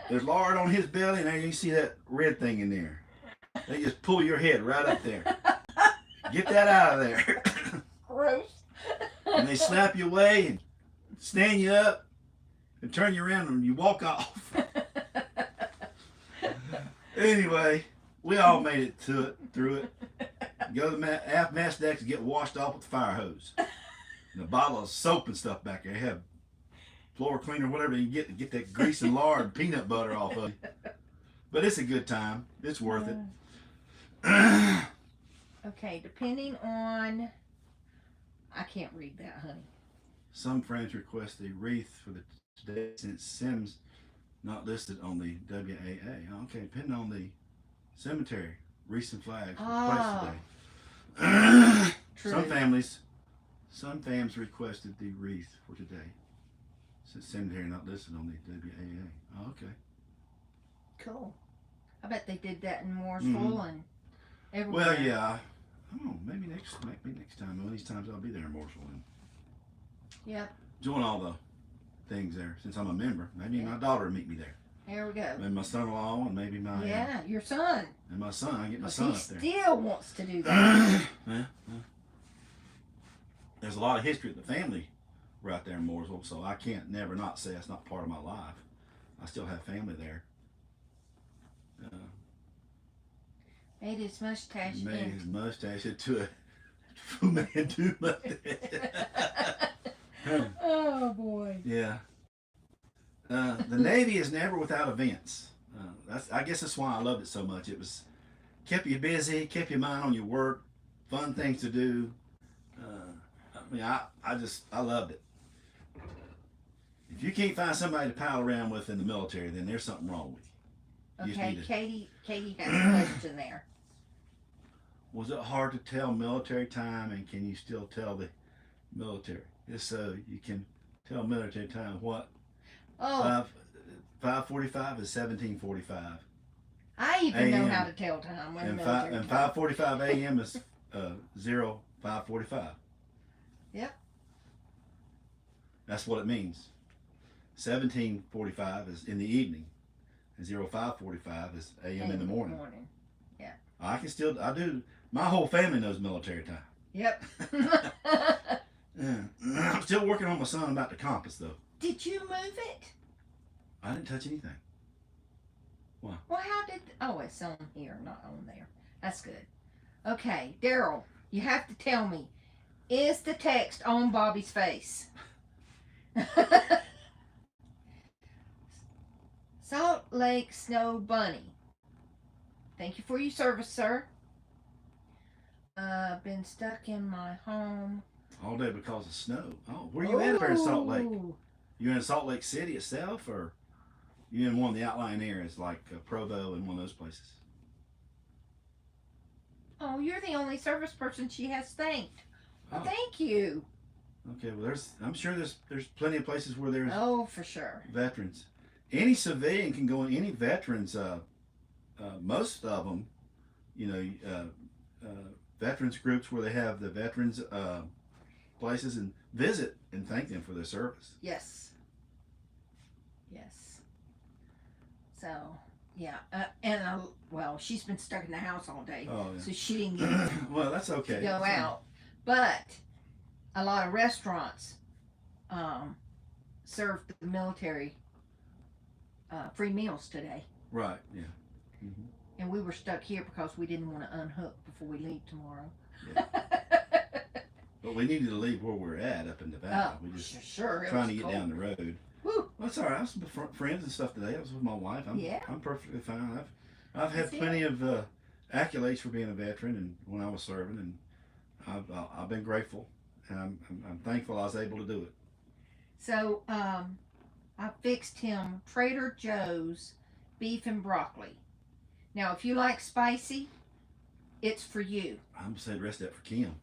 There's lard on his belly, and there you see that red thing in there. They just pull your head right up there. Get that out of there. Gross. And they slap you away and stand you up and turn you around and you walk off. Anyway, we all made it through it. Go to the aft mast decks and get washed off with the fire hose. And a bottle of soap and stuff back there. They have floor cleaner, whatever you get that grease and lard and peanut butter off of it. But it's a good time. It's worth it. Okay, depending on... I can't read that, honey. Some friends request a wreath for the today since Sims not listed on the WAA. Okay, depending on the cemetery, wreaths and flags requested today. True. Some families requested the wreath for today since cemetery not listed on the WAA. Oh, okay. Cool. I bet they did that in Mooresville and everywhere. Well, yeah. Oh, maybe next time. One of these times I'll be there in Mooresville and doing all the things there since I'm a member. Maybe my daughter will meet me there. There we go. Maybe my son-in-law and maybe my your son. And my son. I get my son up there. He still wants to do that. Yeah. There's a lot of history of the family right there in Mooresville, so I can't never not say that's not part of my life. I still have family there. Made his mustache into a Fu Manchu mustache. Oh boy. Yeah. The Navy is never without events. I guess that's why I loved it so much. It was kept you busy, kept your mind on your work, fun things to do. I loved it. If you can't find somebody to pal around with in the military, then there's something wrong with you. Okay, Katie has a question there. Was it hard to tell military time, and can you still tell the military? If so, you can tell military time what? Oh. 5:45 is 17:45. I even know how to tell time when and military and 5:45 a.m. is 05:45. Yep. That's what it means. 17:45 is in the evening, and 05:45 is a.m. in the morning. Yeah. I do. My whole family knows military time. Yep. Yeah. I'm still working on my son about the compass, though. Did you move it? I didn't touch anything. Why? Well, it's on here, not on there. That's good. Okay, Daryl, you have to tell me, is the text on Bobby's face? Salt Lake Snow Bunny. Thank you for your service, sir. Been stuck in my home. All day because of snow. Oh, where you at up there in Salt Lake? You in Salt Lake City itself, or you in one of the outlying areas like Provo and one of those places? Oh, you're the only service person she has thanked. Well, Oh. thank you. Okay, well, I'm sure there's plenty of places where there's For sure. veterans. Any civilian can go in any veterans. Most of them, veterans groups where they have the veterans places and visit and thank them for their service. Yes. So, Yeah, well, she's been stuck in the house all day, Oh, yeah. so she didn't get Well, that's okay. to go out. But a lot of restaurants served the military free meals today, Right. Yeah. Mm-hmm. and we were stuck here because we didn't want to unhook before we leave tomorrow. Yeah. But we needed to leave where we're at up in Nevada. We just sure. trying to get down the road. Woo. Well, it's all right. I was with friends and stuff today. I was with my wife. I'm perfectly fine. I've had That's plenty of accolades for being a veteran and when I was serving, and I've been grateful, and I'm thankful I was able to do it. So I fixed him Trader Joe's beef and broccoli. Now, if you like spicy, it's for you. I'm gonna say the rest of that for Kim.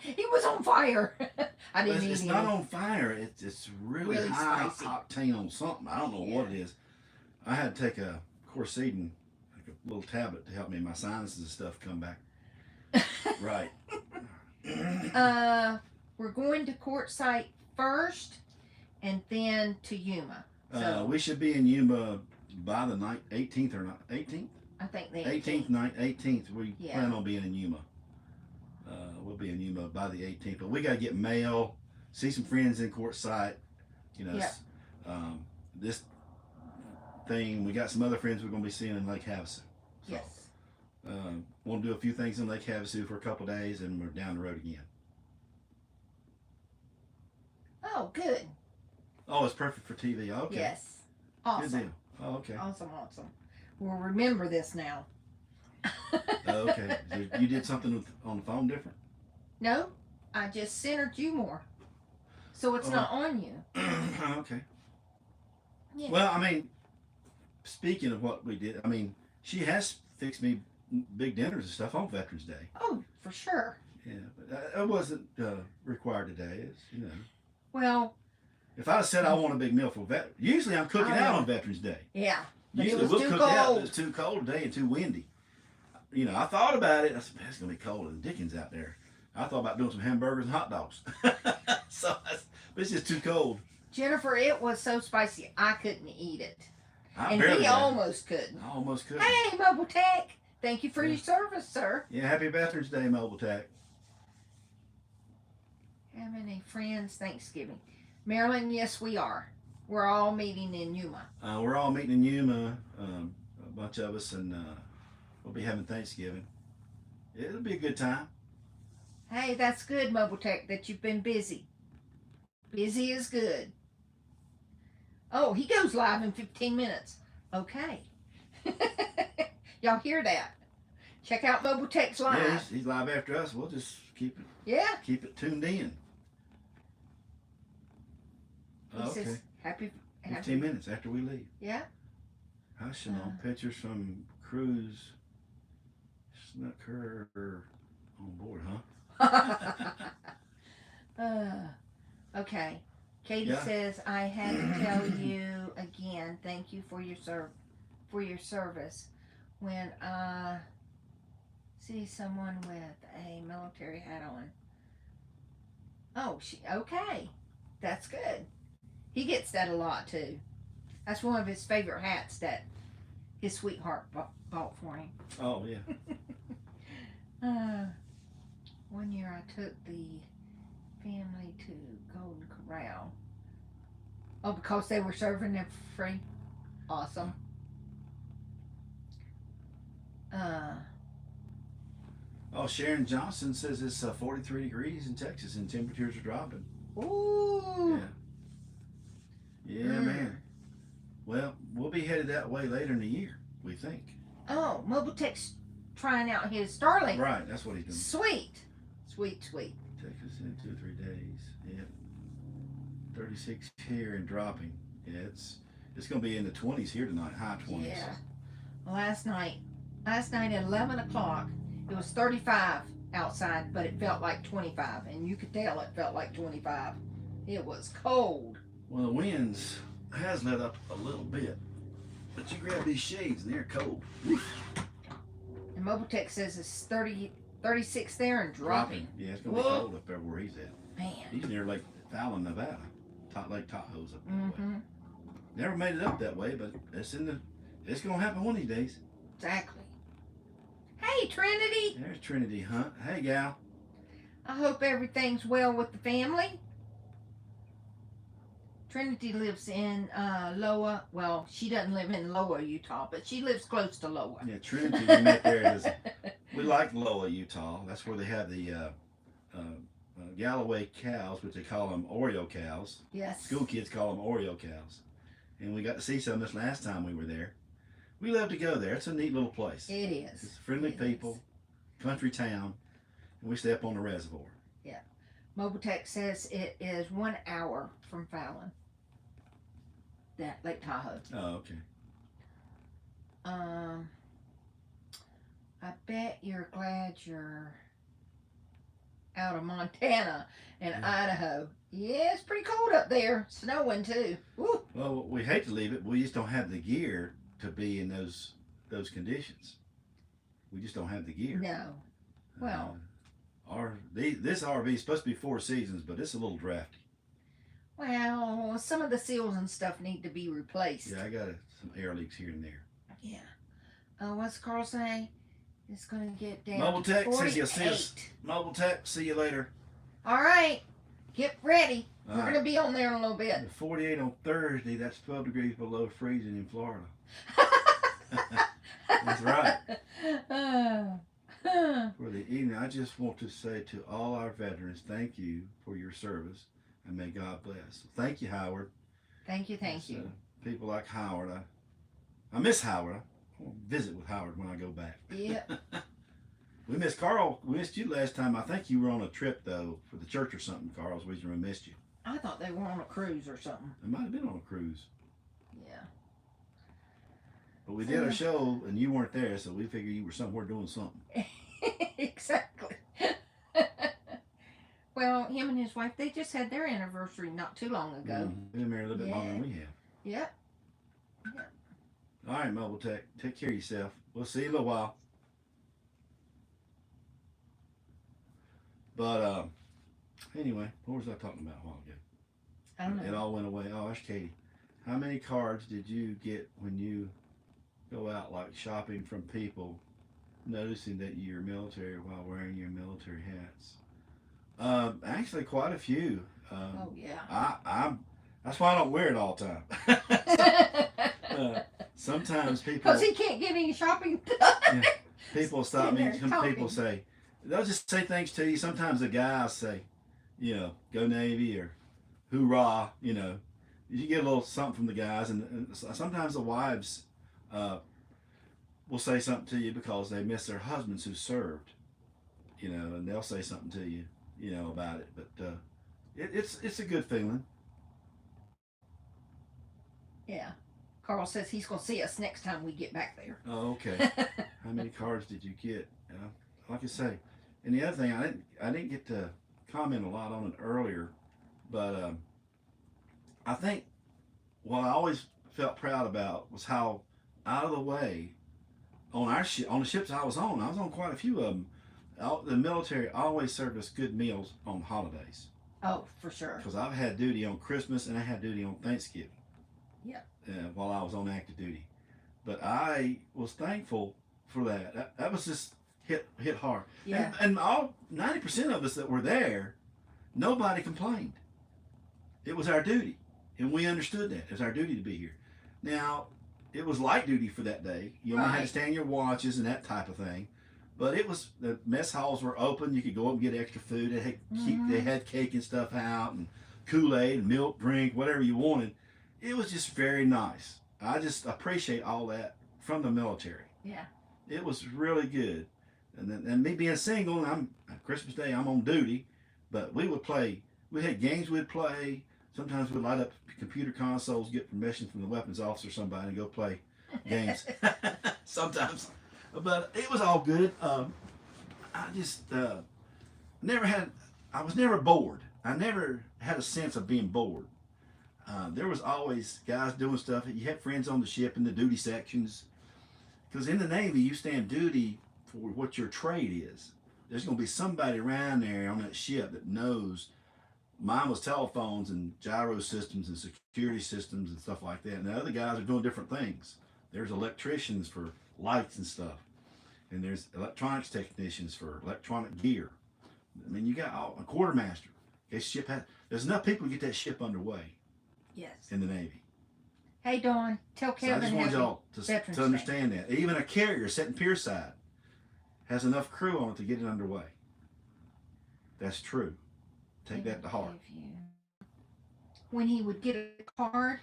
He was on fire. I didn't eat It's him. not on fire. It's really high spicy. octane on something. I don't know what it is. I had to take a Corsedin, like a little tablet, to help me. My sinuses and stuff come back. Right. We're going to Quartzsite first, and then to Yuma. So We should be in Yuma by the night 18th or not 18th. I think the 18th night 18th. We Yeah. plan on being in Yuma. We'll be in Yuma by the 18th, but we got to get mail, see some friends in Quartzsite. You know, Yeah. This thing. We got some other friends we're going to be seeing in Lake Havasu. So, Yes. we'll do a few things in Lake Havasu for a couple days, and we're down the road again. Oh, good. Oh, it's perfect for TV. Okay. Yes. Good Awesome. deal. Oh, okay. Awesome. We'll remember this now. Oh, okay. You did something on the phone different? No, I just centered you more, so it's not on you. Okay. Yeah. Well, I mean, speaking of what we did, I mean, she has fixed me big dinners and stuff on Veterans Day. Oh, for sure. Yeah, but it wasn't required today. It's, you know. Well, If I said I want a big meal for usually I'm cooking out on Veterans Day. yeah. But Usually it was we'll too cook out. cold. It's too cold today and too windy. You know, I thought about it. I said, man, it's gonna be cold as Dickens out there. I thought about doing some hamburgers and hot dogs. But it's just too cold. Jennifer, it was so spicy I couldn't eat it, I and barely he got it. almost couldn't. I almost could. Hey, Mobile Tech, thank you for your service, sir. Yeah, happy Veterans Day, Mobile Tech. Having a friend's Thanksgiving. Marilyn, yes, we are. We're all meeting in Yuma. We're all meeting in Yuma, a bunch of us, and we'll be having Thanksgiving. It'll be a good time. Hey, that's good, Mobile Tech, that you've been busy. Busy is good. Oh, he goes live in 15 minutes. Okay. Y'all hear that? Check out Mobile Tech's live. Yeah, he's live after us. We'll just keep it tuned in. He Okay. says, happy 15 minutes after we leave. Yeah. Hi, Shalom. Pictures from cruise. Snucker on board, huh? Okay. Katie Yeah. says, I had to tell you again, thank you for your service. When I see someone with a military hat on. Oh, okay. That's good. He gets that a lot too. That's one of his favorite hats that his sweetheart bought for him. Oh, yeah. One year I took the family to Golden Corral. Oh, because they were serving them for free? Awesome. Oh, Sharon Johnson says it's 43 degrees in Texas and temperatures are dropping. Ooh. Yeah, man. Well, we'll be headed that way later in the year, we think. Oh, Mobile Tech's trying out his Starlink. Right, that's what he's doing. Sweet. Sweet. Texas in 2 or 3 days. Yeah. 36 here and dropping. Yeah, it's going to be in the 20s here tonight, high 20s. Yeah. Last night at 11 o'clock, it was 35 outside, but it felt like 25, and you could tell it felt like 25. It was cold. Well, the winds has let up a little bit, but you grab these shades and they're cold. And Mobile Tech says it's 36 there and dropping. Yeah, it's going to be cold up there where he's at. Man. He's near Lake Fallon, Nevada. Lake Tahoe's up that way. Never made it up that way, but it's gonna happen one of these days. Exactly. Hey, Trinity. There's Trinity Hunt. Hey, gal. I hope everything's well with the family. Trinity lives in Loa. Well, she doesn't live in Loa, Utah, but she lives close to Loa. Yeah, Trinity. We met there. We like Loa, Utah. That's where they have the Galloway cows, which they call them Oreo cows. Yes. School kids call them Oreo cows. And we got to see some this last time we were there. We love to go there. It's a neat little place. It is. It's friendly people, country town, and we stay up on the reservoir. Yeah. Mobile Tech says it is 1 hour from Fallon. That Lake Tahoe. Oh, okay. I bet you're glad you're out of Montana and Idaho. Yeah, it's pretty cold up there. Snowing too. Woo. Well, we hate to leave it, but we just don't have the gear to be in those conditions. We just don't have the gear. No. Well. This RV is supposed to be 4 seasons, but it's a little drafty. Well, some of the seals and stuff need to be replaced. Yeah, I got some air leaks here and there. Yeah. What's Carl say? It's going to get down Mobile to Tech 48. says you'll see us. Mobile Tech, see you later. All right. Get ready. All We're right. going to be on there in a little bit. 48 on Thursday. That's 12 degrees below freezing in Florida. That's right. For the evening, I just want to say to all our veterans, thank you for your service, and may God bless. Thank you, Howard. Thank you. People like Howard. I miss Howard. I want to visit with Howard when I go back. Yeah. We missed Carl. We missed you last time. I think you were on a trip, though, for the church or something, Carl's reason we missed you. I thought they were on a cruise or something. It might have been on a cruise. Yeah. But we did our show, and you weren't there, so we figured you were somewhere doing something. Exactly. Well, him and his wife, they just had their anniversary not too long ago. They've been married a little bit longer than we have. Yep. All right, Mobile Tech. Take care of yourself. We'll see you in a little while. But anyway, what was I talking about a while ago? I don't know. It all went away. Oh, that's Katie. How many cards did you get when you go out, like shopping, from people noticing that you're military while wearing your military hats? Actually, quite a few. Oh yeah. That's why I don't wear it all the time. Sometimes people. Because he can't get any shopping done. Yeah, people stop me. Sitting there Some people talking. say, they'll just say things to you. Sometimes the guys say, go Navy or hoorah. You get a little something from the guys, and sometimes the wives will say something to you because they miss their husbands who served. And they'll say something to you, about it. But it's a good feeling. Yeah. Carl says he's going to see us next time we get back there. Oh, okay. How many cards did you get? Like I say, and the other thing, I didn't get to comment a lot on it earlier, but I think what I always felt proud about was how out of the way on the ships I was on quite a few of them. The military always served us good meals on holidays. Oh, for sure. Because I've had duty on Christmas and I had duty on Thanksgiving. Yeah. While I was on active duty, but I was thankful for that. That was just hit hard. Yeah. And all 90% of us that were there, nobody complained. It was our duty, and we understood that it was our duty to be here. Now, it was light duty for that day. You only had to stand your watches and that type of thing. But the mess halls were open. You could go up and get extra food. They had cake and stuff out, and Kool-Aid, milk, drink, whatever you wanted. It was just very nice. I just appreciate all that from the military. Yeah. It was really good. And me being single, and Christmas Day, I'm on duty, but we would play. We had games we'd play. Sometimes we'd light up computer consoles, get permission from the weapons officer or somebody, and go play games. Sometimes. But it was all good. I just I was never bored. I never had a sense of being bored. There was always guys doing stuff. You had friends on the ship in the duty sections. Because in the Navy, you stand duty for what your trade is. There's going to be somebody around there on that ship that knows mine was telephones and gyro systems and security systems and stuff like that. And the other guys are doing different things. There's electricians for lights and stuff, and there's electronics technicians for electronic gear. I mean, you got a quartermaster. There's enough people to get that ship underway. Yes. In the Navy. Hey, Dawn, tell Kevin. So I just want y'all to understand that. Even a carrier sitting pierside has enough crew on it to get it underway. That's true. Take that to heart. When he would get a card,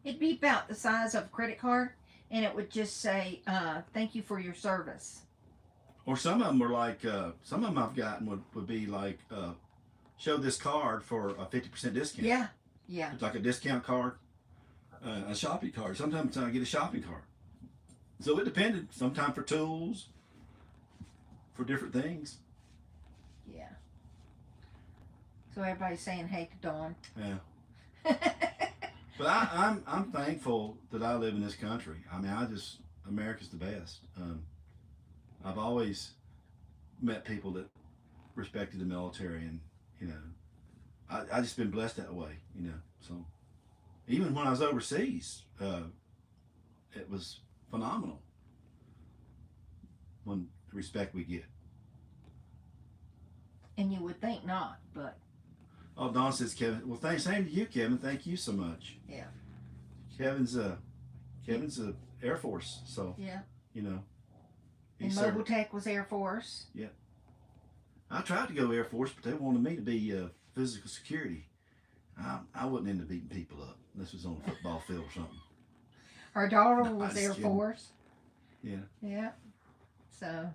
it'd be about the size of a credit card, and it would just say, thank you for your service. Or some of them were like, some of them I've gotten would be like, show this card for a 50% discount. Yeah, yeah. It's like a discount card, a shopping card. Sometimes I get a shopping card. So it depended. Sometimes for tools, for different things. Yeah. So everybody's saying hey to Dawn. Yeah. But I'm thankful that I live in this country. I mean, America's the best. I've always met people that respected the military, and you know, I just been blessed that way. You know, so even when I was overseas, it was phenomenal. When the respect we get. And you would think not, but. Oh, Don says, Kevin. Well, same to you, Kevin. Thank you so much. Yeah. Kevin's a Air Force, so yeah. You know. And Mobile Tech was Air Force. Yeah. I tried to go Air Force, but they wanted me to be physical security. I wouldn't end up beating people up. This was on a football field or something. Our daughter was Air Force. Yeah. Yeah. So,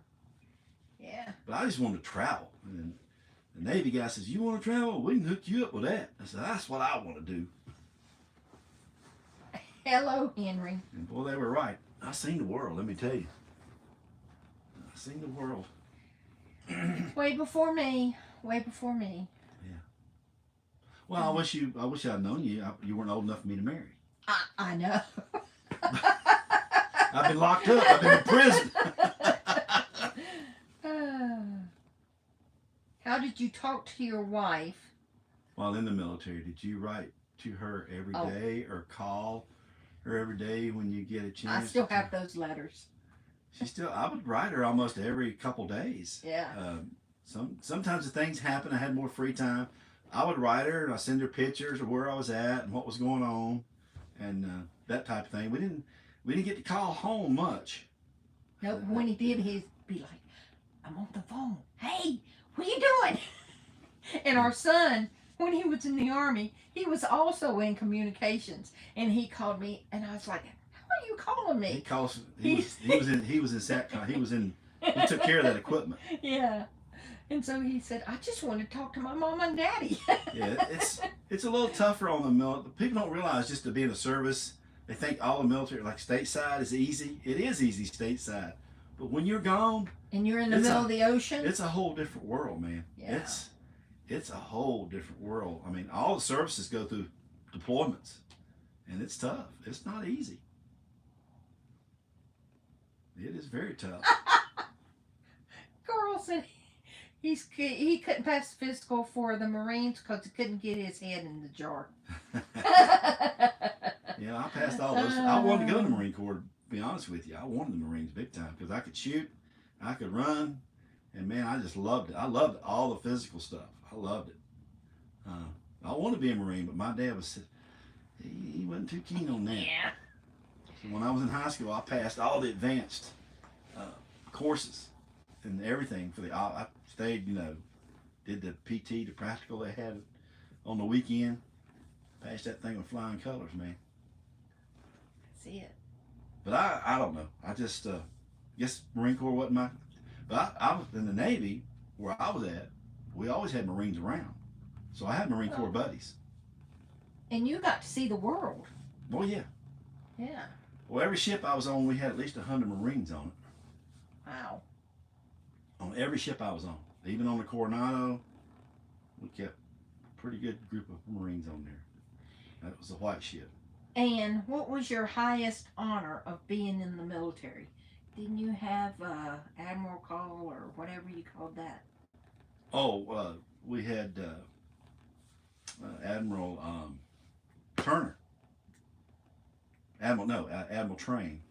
yeah. But I just wanted to travel. And the Navy guy says, you want to travel? We can hook you up with that. I said, that's what I want to do. Hello, Henry. And boy, they were right. I seen the world, let me tell you. I seen the world. Way before me. Way before me. Yeah. Well, I wish I'd known you. You weren't old enough for me to marry. I know. I've been locked up. I've been in prison. How did you talk to your wife? While in the military, did you write to her every day or call her every day when you get a chance? I still have those letters. I would write her almost every couple days. Yeah. Sometimes the things happen. I had more free time. I would write her and I send her pictures of where I was at and what was going on, and that type of thing. We didn't get to call home much. No, when he did, he'd be like, "I'm on the phone. Hey, what are you doing?" And our son, when he was in the Army, he was also in communications, and he called me, and I was like, "How are you calling me?" He was in SATCOM. He took care of that equipment. Yeah. And so he said, I just want to talk to my mom and daddy. Yeah, it's a little tougher on the military. People don't realize just to be in the service, they think all the military, like stateside, is easy. It is easy stateside. But when you're gone... And you're in the middle of the ocean? It's a whole different world, man. Yeah. It's a whole different world. I mean, all the services go through deployments. And it's tough. It's not easy. It is very tough. Carl said he couldn't pass the physical for the Marines because he couldn't get his head in the jar. Yeah, I passed all those. I wanted to go to the Marine Corps, to be honest with you. I wanted the Marines big time because I could shoot, I could run, and man, I just loved it. I loved all the physical stuff. I loved it. I wanted to be a Marine, but my dad he wasn't too keen on that. Yeah. So when I was in high school, I passed all the advanced courses and everything for I stayed, did the PT, the practical they had on the weekend. Passed that thing with flying colors, man. See it. But I don't know. I just guess Marine Corps wasn't my. But I was in the Navy where I was at. We always had Marines around, so I had Marine Corps buddies. And you got to see the world. Oh yeah. Yeah. Well, every ship I was on, we had at least 100 Marines on it. Wow. On every ship I was on, even on the Coronado, we kept a pretty good group of Marines on there. That was a white ship. And what was your highest honor of being in the military? Didn't you have Admiral Call or whatever you called that? Oh, we had Admiral Turner, Admiral Train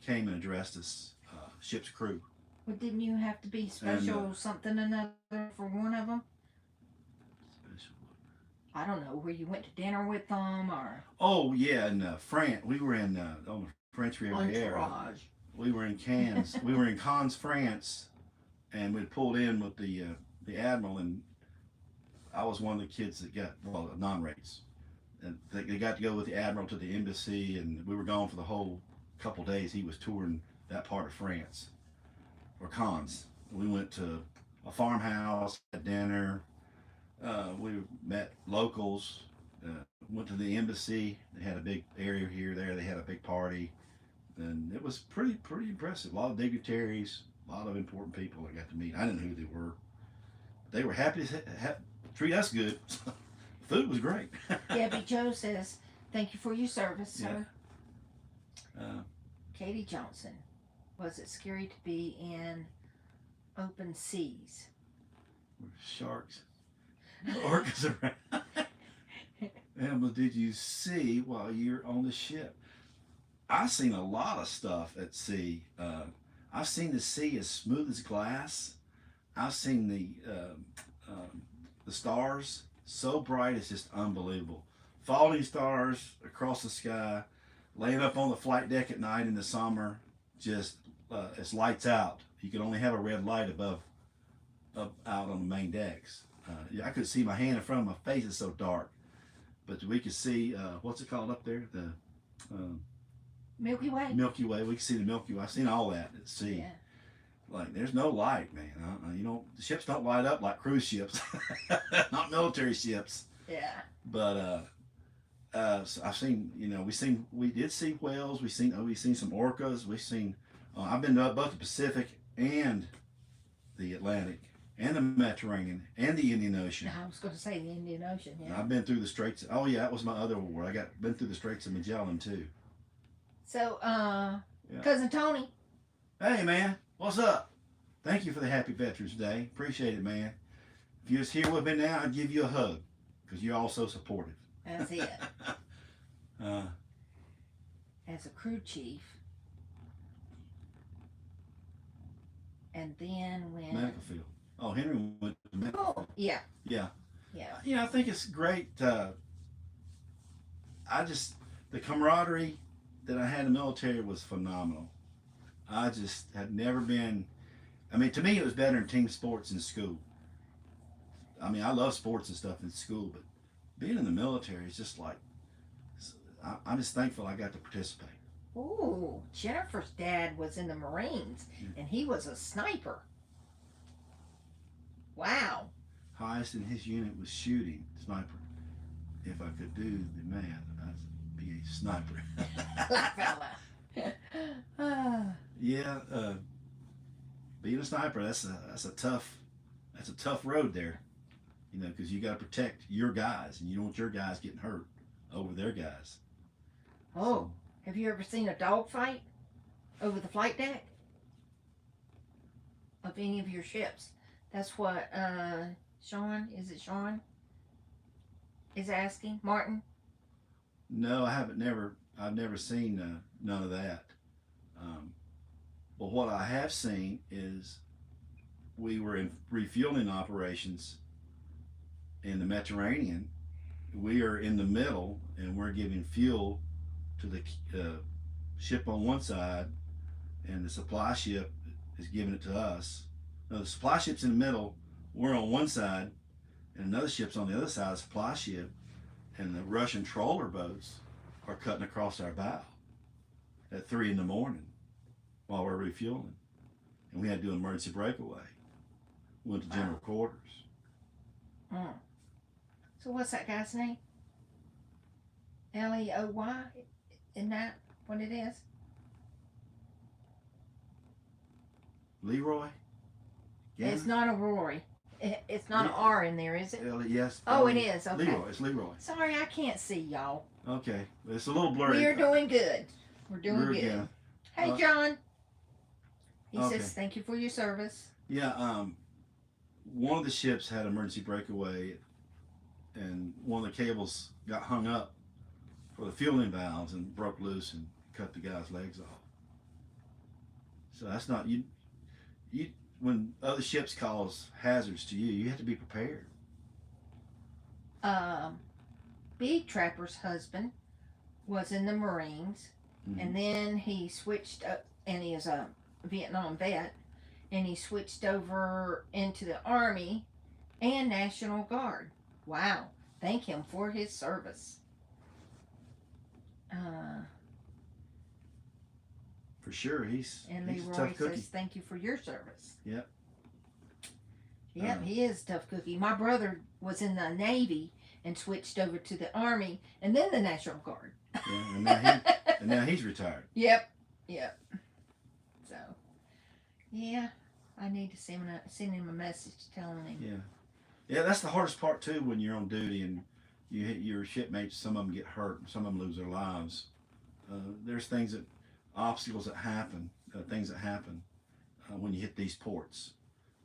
came and addressed us, ship's crew. Well, didn't you have to be special something another for one of them? Special. I don't know, where you went to dinner with them or Oh yeah, in France. We were in on the French Riviera. entourage. We were in Cannes. We were in Cannes, France, and we pulled in with the admiral, and I was one of the kids that got non-rates, and they got to go with the admiral to the embassy, and we were gone for the whole couple days. He was touring that part of France, or Cannes. We went to a farmhouse, had dinner. We met locals. Went to the embassy. They had a big area here, there. They had a big party, and it was pretty impressive. A lot of dignitaries, a lot of important people I got to meet. I didn't know who they were. They were happy to treat us good. Food was great. Debbie Joe says, "Thank you for your service, sir." Katie Johnson, was it scary to be in open seas? Sharks, orcas around. Emma, did you see while you're on the ship? I've seen a lot of stuff at sea. I've seen the sea as smooth as glass. I've seen the stars so bright it's just unbelievable. Falling stars across the sky, laying up on the flight deck at night in the summer, just it's lights out. You can only have a red light above, up out on the main decks. I could see my hand in front of my face. It's so dark, but we could see what's it called up there? The Milky Way. Milky Way. We could see the Milky Way. I've seen all that at sea. Yeah. Like there's no light, man. You know, the ships don't light up like cruise ships, not military ships. Yeah. But so I've seen, you know, we did see whales. We've seen some orcas. We've seen. I've been to both the Pacific and the Atlantic and the Mediterranean and the Indian Ocean. I was going to say the Indian Ocean. Yeah. I've been through the Straits. Oh yeah, that was my other award. Been through the Straits of Magellan too. So, Cousin Tony. Hey man, what's up? Thank you for the Happy Veterans Day. Appreciate it, man. If you was here with me now, I'd give you a hug because you're all so supportive. That's it. As a crew chief. And then when... Medical field. Oh, Henry went to medical field. Yeah. Yeah. Yeah. You know, I think it's great. The camaraderie that I had in the military was phenomenal. I just had never been... I mean, to me, it was better in team sports in school. I mean, I love sports and stuff in school, but being in the military is just like... I'm just thankful I got to participate. Ooh, Jennifer's dad was in the Marines, and he was a sniper. Wow. Highest in his unit was shooting, sniper. If I could do the math, I'd be a sniper. Yeah, being a sniper, that's a tough road there, you know, because you got to protect your guys, and you don't want your guys getting hurt over their guys. Oh. So, have you ever seen a dog fight over the flight deck of any of your ships? That's what Sean is asking. Martin? No, I haven't. I've never seen none of that. But what I have seen is we were in refueling operations in the Mediterranean. We are in the middle, and we're giving fuel to the ship on one side, and the supply ship is giving it to us. Now, the supply ship's in the middle, we're on one side, and another ship's on the other side, the supply ship, and the Russian trawler boats are cutting across our bow at 3 in the morning while we're refueling. And we had to do an emergency breakaway. Went to general quarters. Mm. So what's that guy's name? Leoy? Isn't that what it is? Leroy? Yeah. It's not a Rory. It's not an R in there, is it? Yes. Oh, it is. Okay. Leroy. It's Leroy. Sorry, I can't see y'all. Okay. It's a little blurry. We're doing good. We're doing good. Again. Hey, John. He okay. says, thank you for your service. Yeah, one of the ships had emergency breakaway and one of the cables got hung up for the fueling valves and broke loose and cut the guy's legs off. So that's not you. When other ships cause hazards to you, you have to be prepared. Big Trapper's husband was in the Marines, and then he switched up, and he is a Vietnam vet, and he switched over into the Army and National Guard. Wow. Thank him for his service. For sure, he's And a Leroy tough cookie. says, thank you for your service. Yep. Yep, he is a tough cookie. My brother was in the Navy and switched over to the Army and then the National Guard. Yeah, and now he's retired. Yep. So, yeah, I need to send him a message telling him. Yeah, that's the hardest part too when you're on duty and you hit your shipmates. Some of them get hurt, some of them lose their lives. There's obstacles that happen, things that happen when you hit these ports.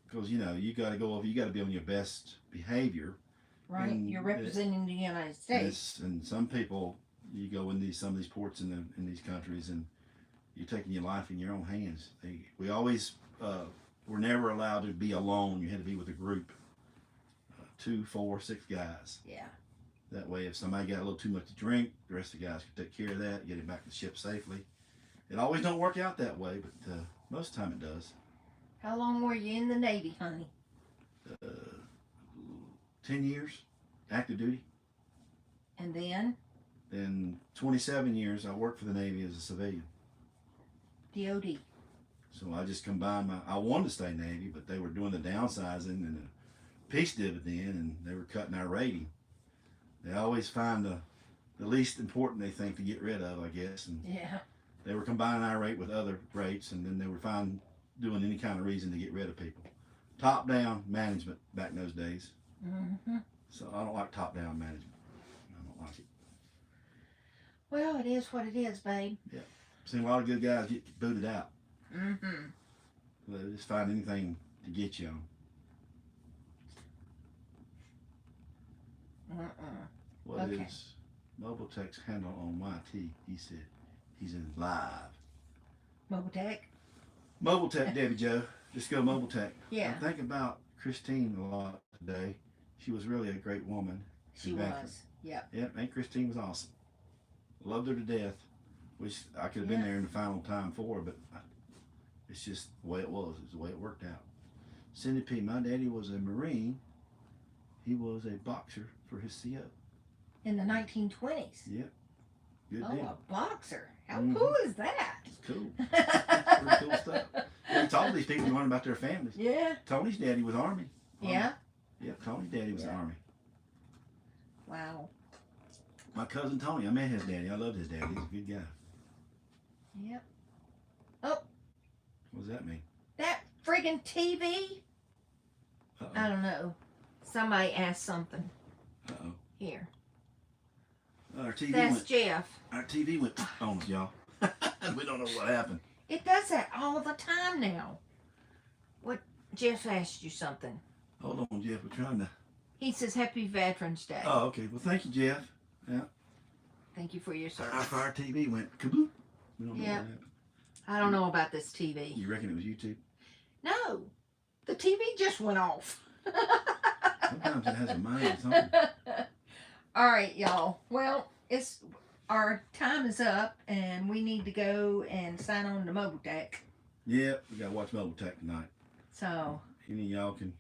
Because you got to go over. You got to be on your best behavior. Right, and you're representing the United States. And some people, you go in some of these ports in these countries, and you're taking your life in your own hands. We always were never allowed to be alone. You had to be with a group, 2, 4, 6 guys. Yeah. That way, if somebody got a little too much to drink, the rest of the guys could take care of that, get him back to the ship safely. It always don't work out that way, but most of the time it does. How long were you in the Navy, honey? 10 years, active duty. And then? Then 27 years I worked for the Navy as a civilian. DOD. So I just combined I wanted to stay Navy, but they were doing the downsizing and the peace dividend, and they were cutting our rating. They always find the least important they think to get rid of, I guess. And yeah. They were combining our rate with other rates, and then they were doing any kind of reason to get rid of people. Top-down management back in those days. Mm-hmm. So I don't like top-down management. I don't like it. Well, it is what it is, babe. Yeah. Seen a lot of good guys get booted out. Mm-hmm. They just find anything to get you on. What is Mobile Tech's handle on YT? He said he's in live. Mobile Tech? Mobile Tech, Debbie Joe. Just go Mobile Tech. Yeah. I think about Christine a lot today. She was really a great woman. She was. Yep. Yep, and Christine was awesome. Loved her to death. Wish I could have been there in the final time for her, but it's just the way it was. It's the way it worked out. Cindy P., my daddy was a Marine. He was a boxer for his CO. In the 1920s? Yep. Good deal. deal. A boxer. How cool is that? It's cool. Pretty cool stuff. We talk to these people and learn about their families. Yeah. Tony's daddy was Army. Yeah? Yep, Tony's daddy was Army. Wow. My cousin Tony, I met his daddy. I loved his daddy. He's a good guy. Yep. Oh. What does that mean? That friggin' TV? Uh-oh. I don't know. Somebody asked something. Uh-oh. Here. Our TV That's Jeff. Our TV went on us, y'all. We don't know what happened. It does that all the time now. What? Jeff asked you something. Hold on, Jeff. We're trying to... He says, Happy Veterans Day. Oh, okay. Well, thank you, Jeff. Yeah. Thank you for your service. Our TV went kaboom. We don't know what happened. I don't know about this TV. You reckon it was YouTube? No. The TV just went off. Sometimes it has a mind of something. All right, y'all. Well, our time is up, and we need to go and sign on to Mobile Tech. Yeah, we got to watch Mobile Tech tonight. So. Any of y'all can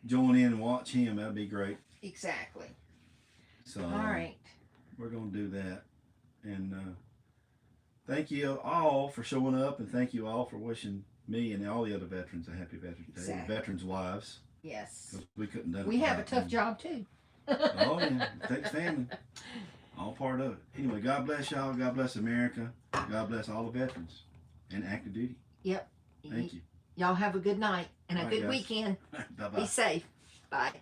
join in and watch him. That'd be great. Exactly. So. All right. We're going to do that. And thank you all for showing up, and thank you all for wishing me and all the other veterans a happy Veterans Day. Exactly. Veterans' wives. Yes. We couldn't do it. We have a tough job, too. Oh, yeah. It takes family. All part of it. Anyway, God bless y'all. God bless America. God bless all the veterans and active duty. Yep. Thank you. Y'all have a good night and a All right, good guys. weekend. Bye-bye. Be safe. Bye.